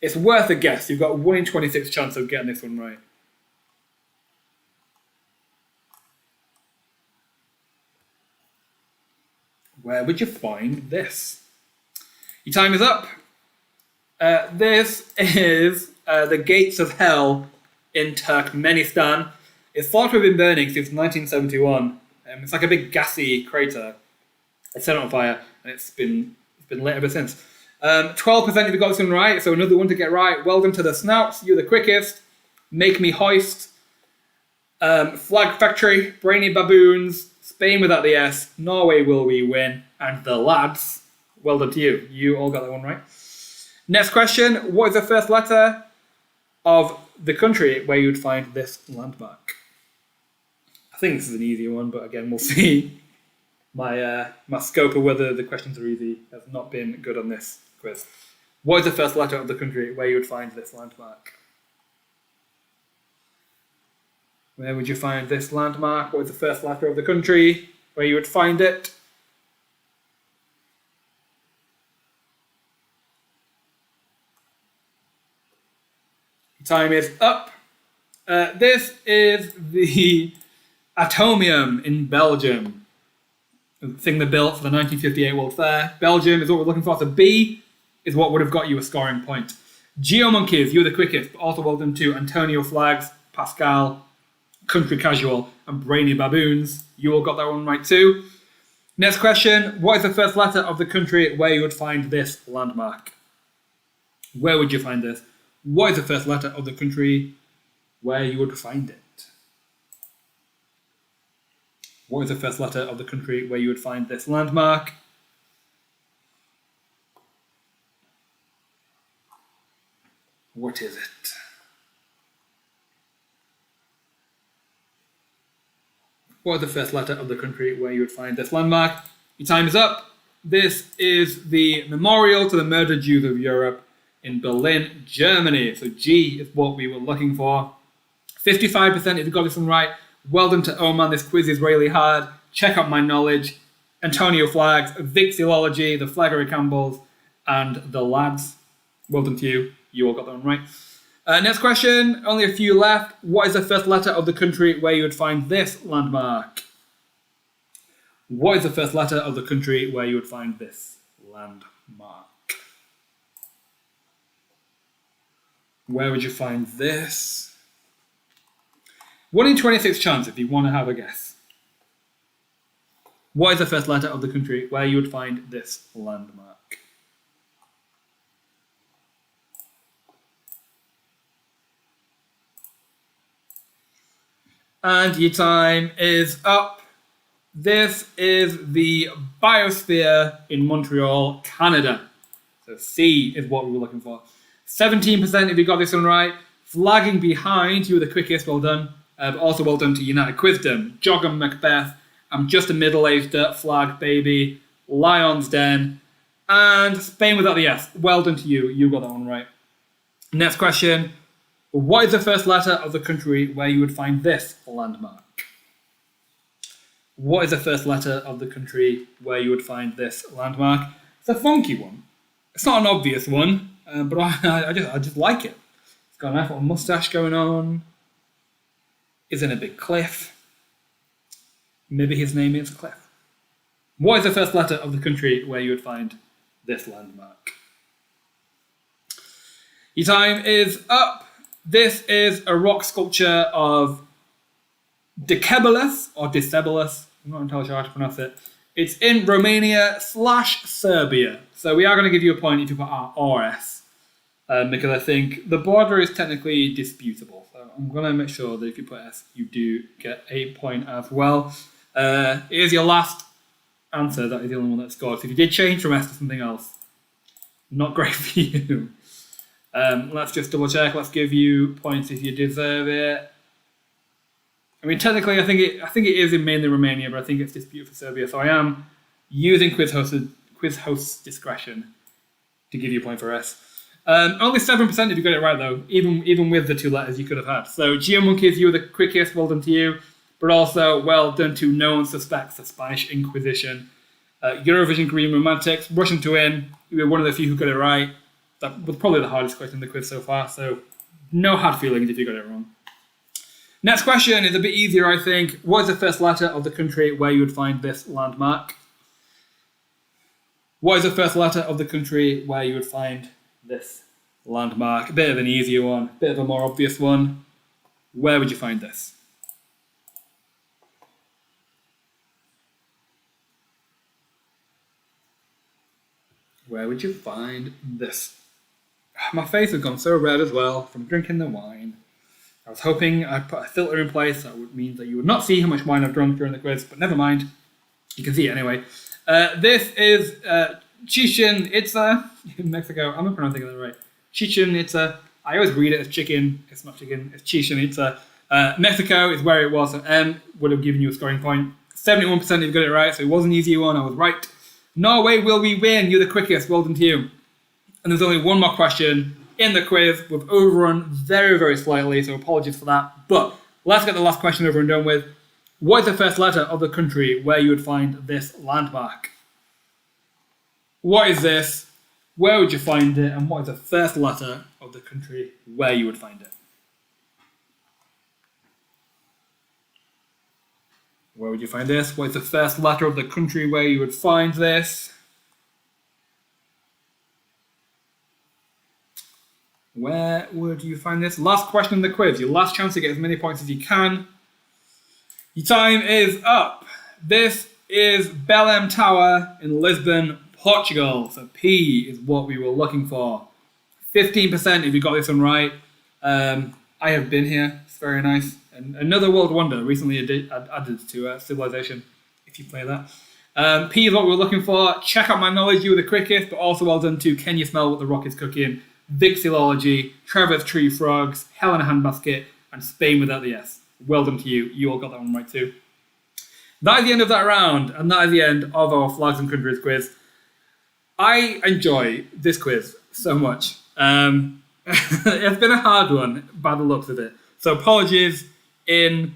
It's worth a guess. You've got a 1 in 26 chance of getting this one right. Where would you find this? Your time is up. This is the Gates of Hell in Turkmenistan. It's thought to have been burning since 1971. It's like a big gassy crater. It's set on fire, and it's been lit ever since. 12% if you got this one right, so another one to get right. Well done to the Snouts, you're the quickest. Make Me Hoist. Flag Factory, Brainy Baboons, Spain without the S, Norway will we win, and the lads. Well done to you. You all got that one right. Next question. What is the first letter of the country where you would find this landmark? I think this is an easy one, but again, we'll see. My scope of whether the questions are easy has not been good on this quiz. What is the first letter of the country where you would find this landmark? Where would you find this landmark? What is the first letter of the country where you would find it? Time is up. This is the Atomium in Belgium. The thing they built for the 1958 World Fair. Belgium is what we're looking for. So B is what would have got you a scoring point. Geomonkeys, you were the quickest, but also well done to Antonio Flags, Pascal, Country Casual, and Brainy Baboons. You all got that one right too. Next question. What is the first letter of the country where you would find this landmark? Where would you find this? What is the first letter of the country where you would find it? What is the first letter of the country where you would find this landmark? What is it? What is the first letter of the country where you would find this landmark? Your time is up. This is the Memorial to the Murdered Jews of Europe in Berlin, Germany. So G is what we were looking for. 55% if you got this one right. Well done to Oman. This quiz is really hard. Check out my knowledge. Antonio Flags, Vixilology, the Flaggery Campbells, and the lads. Well done to you. You all got that one right. Next question, only a few left. What is the first letter of the country where you would find this landmark? What is the first letter of the country where you would find this landmark? Where would you find this? 1 in 26 chance if you want to have a guess. What is the first letter of the country where you would find this landmark? And your time is up. This is the biosphere in Montreal, Canada. So C is what we were looking for. 17% if you got this one right. Flagging behind, you were the quickest, well done. But also well done to United Quizdom, Jogham Macbeth, I'm Just a Middle-Aged Dirt Flag Baby, Lion's Den, and Spain Without the S. Well done to you, you got that one right. Next question. What is the first letter of the country where you would find this landmark? What is the first letter of the country where you would find this landmark? It's a funky one. It's not an obvious one, but I just like it. It's got a nice little mustache going on. Is in a big cliff. Maybe his name is Cliff. What is the first letter of the country where you would find this landmark? Your time is up. This is a rock sculpture of Decebalus, or Decebalus, I'm not entirely sure how to pronounce it. It's in Romania/Serbia. So we are going to give you a point if you put RS, because I think the border is technically disputable. So I'm going to make sure that if you put S, you do get a point as well. It is your last answer, that is the only one that scores. So if you did change from S to something else, not great for you. Let's just double check. Let's give you points if you deserve it. I mean, technically, I think it is in mainly Romania, but I think it's disputed for Serbia. So I am using quiz host's discretion to give you a point for S. Only 7% if you got it right, though. Even with the two letters you could have had. So GeoMonkeys, you were the quickest. Well done to you. But also, well done to No One Suspects, the Spanish Inquisition. Eurovision Green Romantics, Russian to win. You were one of the few who got it right. That was probably the hardest question in the quiz so far, so no hard feelings if you got it wrong. Next question is a bit easier, I think. What is the first letter of the country where you would find this landmark? What is the first letter of the country where you would find this landmark? A bit of an easier one, a bit of a more obvious one. Where would you find this? Where would you find this? My face has gone so red as well from drinking the wine. I was hoping I'd put a filter in place that would mean that you would not see how much wine I've drunk during the quiz, but never mind. You can see it anyway. This is Chichen Itza in Mexico. I'm not pronouncing that right. Chichen Itza. I always read it as chicken. It's not chicken. It's Chichen Itza. Mexico is where it was. So M would have given you a scoring point. 71% if you got it right, so it was an easy one. I was right. Norway will we win? You're the quickest. Well done to you. And there's only one more question in the quiz. We've overrun very, very slightly, so apologies for that. But let's get the last question over and done with. What is the first letter of the country where you would find this landmark? What is this? Where would you find it? And what is the first letter of the country where you would find it? Where would you find this? What is the first letter of the country where you would find this? Where would you find this? Last question in the quiz. Your last chance to get as many points as you can. Your time is up. This is Belém Tower in Lisbon, Portugal. So P is what we were looking for. 15% if you got this one right. I have been here. It's very nice. And another world wonder recently added to Civilization, if you play that. P is what we were looking for. Check out my knowledge, you were the quickest, but also well done to Can You Smell What the Rock Is Cooking, Vixilology, Trevor's Tree Frogs, Hell in a Handbasket, and Spain Without the S. Well done to you. You all got that one right too. That is the end of that round, and that is the end of our Flags and Countries quiz. I enjoy this quiz so much. It's been a hard one by the looks of it. So apologies in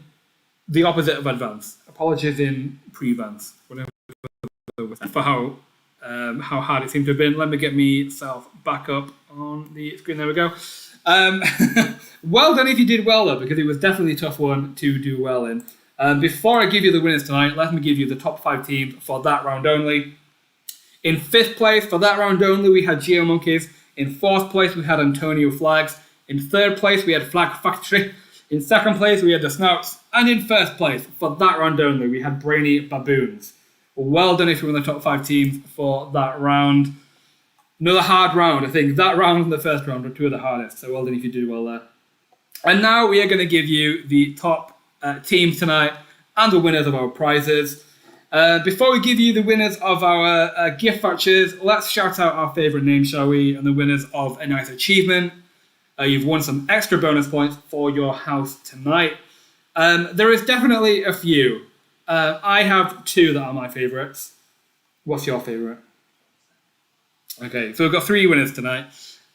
the opposite of advance. Apologies in pre-advance. Whatever for how how hard it seemed to have been. Let me get myself back up on the screen. There we go. Well done if you did well, though, because it was definitely a tough one to do well in. Before I give you the winners tonight, let me give you the top 5 teams for that round only. In 5th place, for that round only, we had Geo Monkeys. In 4th place, we had Antonio Flags. In 3rd place, we had Flag Factory. In 2nd place, we had the Snouts. And in 1st place, for that round only, we had Brainy Baboons. Well done if you were in the top 5 teams for that round. Another hard round. I think that round and the first round were 2 of the hardest. So well done if you did well there. And now we are going to give you the top teams tonight and the winners of our prizes. Before we give you the winners of our gift vouchers, let's shout out our favourite names, shall we? And the winners of a nice achievement. You've won some extra bonus points for your house tonight. There is definitely a few. I have 2 that are my favourites. What's your favourite? Okay, so we've got 3 winners tonight.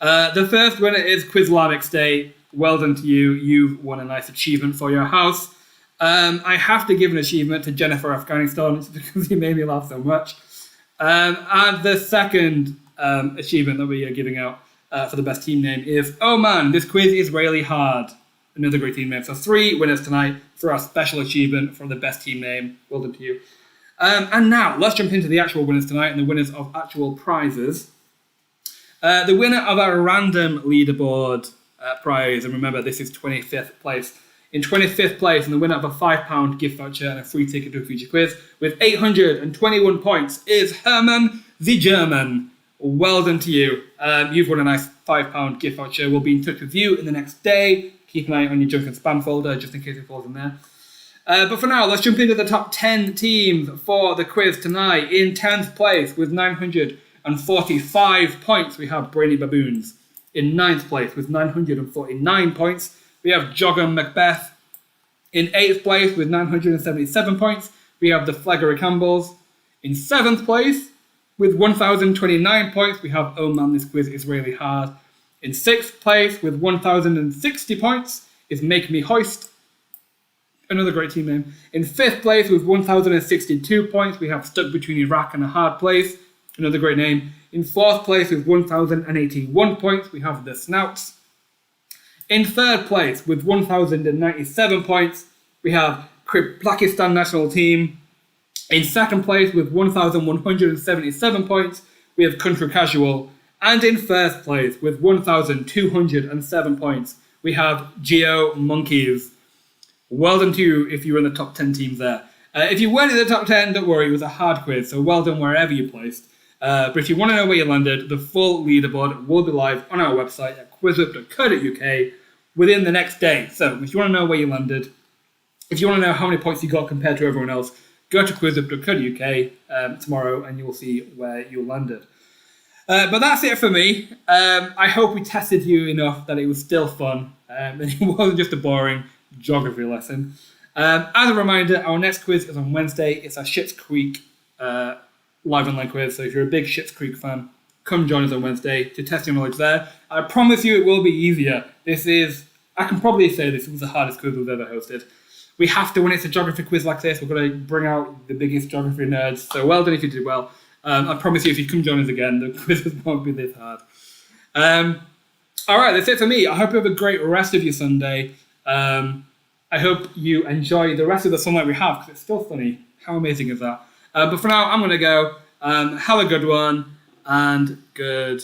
The first winner is QuizWhip State. Well done to you. You've won a nice achievement for your house. I have to give an achievement to Jennifer Afghanistan because he made me laugh so much. And the second achievement that we are giving out for the best team name is, oh man, this quiz is really hard. Another great team name. So 3 winners tonight for our special achievement for the best team name. Well done to you. And now, let's jump into the actual winners tonight and the winners of actual prizes. The winner of our random leaderboard prize, and remember this is 25th place. In 25th place, and the winner of a £5 gift voucher and a free ticket to a future quiz with 821 points is Herman the German. Well done to you. You've won a nice £5 gift voucher. We'll be in touch with you in the next day. Keep an eye on your junk and spam folder just in case it falls in there. But for now, let's jump into the top 10 teams for the quiz tonight. In 10th place with 945 points, we have Brainy Baboons. In 9th place with 949 points, we have Jogger Macbeth. In 8th place with 977 points, we have the Fleggery Campbells. In 7th place with 1,029 points, we have Oh Man, This Quiz Is Really Hard. In 6th place with 1,060 points is Make Me Hoist. Another great team name. In 5th place with 1,062 points, we have Stuck Between Iraq and a Hard Place. Another great name. In 4th place with 1,081 points, we have the Snouts. In 3rd place with 1,097 points, we have Pakistan National Team. In 2nd place with 1,177 points, we have Country Casual. And in 1st place with 1,207 points, we have Geo Monkeys. Well done to you if you were in the top 10 teams there. If you weren't in the top 10, don't worry, it was a hard quiz, so well done wherever you placed. But if you want to know where you landed, the full leaderboard will be live on our website at quizwhip.co.uk within the next day. So if you want to know where you landed, if you want to know how many points you got compared to everyone else, go to quizwhip.co.uk tomorrow and you'll see where you landed. But that's it for me. I hope we tested you enough that it was still fun and it wasn't just a boring geography lesson. As a reminder, our next quiz is on Wednesday. It's our Schitt's Creek live online quiz. So if you're a big Schitt's Creek fan, come join us on Wednesday to test your knowledge there. I promise you it will be easier. I can probably say this was the hardest quiz we've ever hosted. We have to, when it's a geography quiz like this, we're going to bring out the biggest geography nerds. So well done if you did well. I promise you if you come join us again, the quizzes won't be this hard. All right, that's it for me. I hope you have a great rest of your Sunday. I hope you enjoy the rest of the sunlight we have, because it's still sunny. How amazing is that? But for now, I'm going to go. Have a good one, and good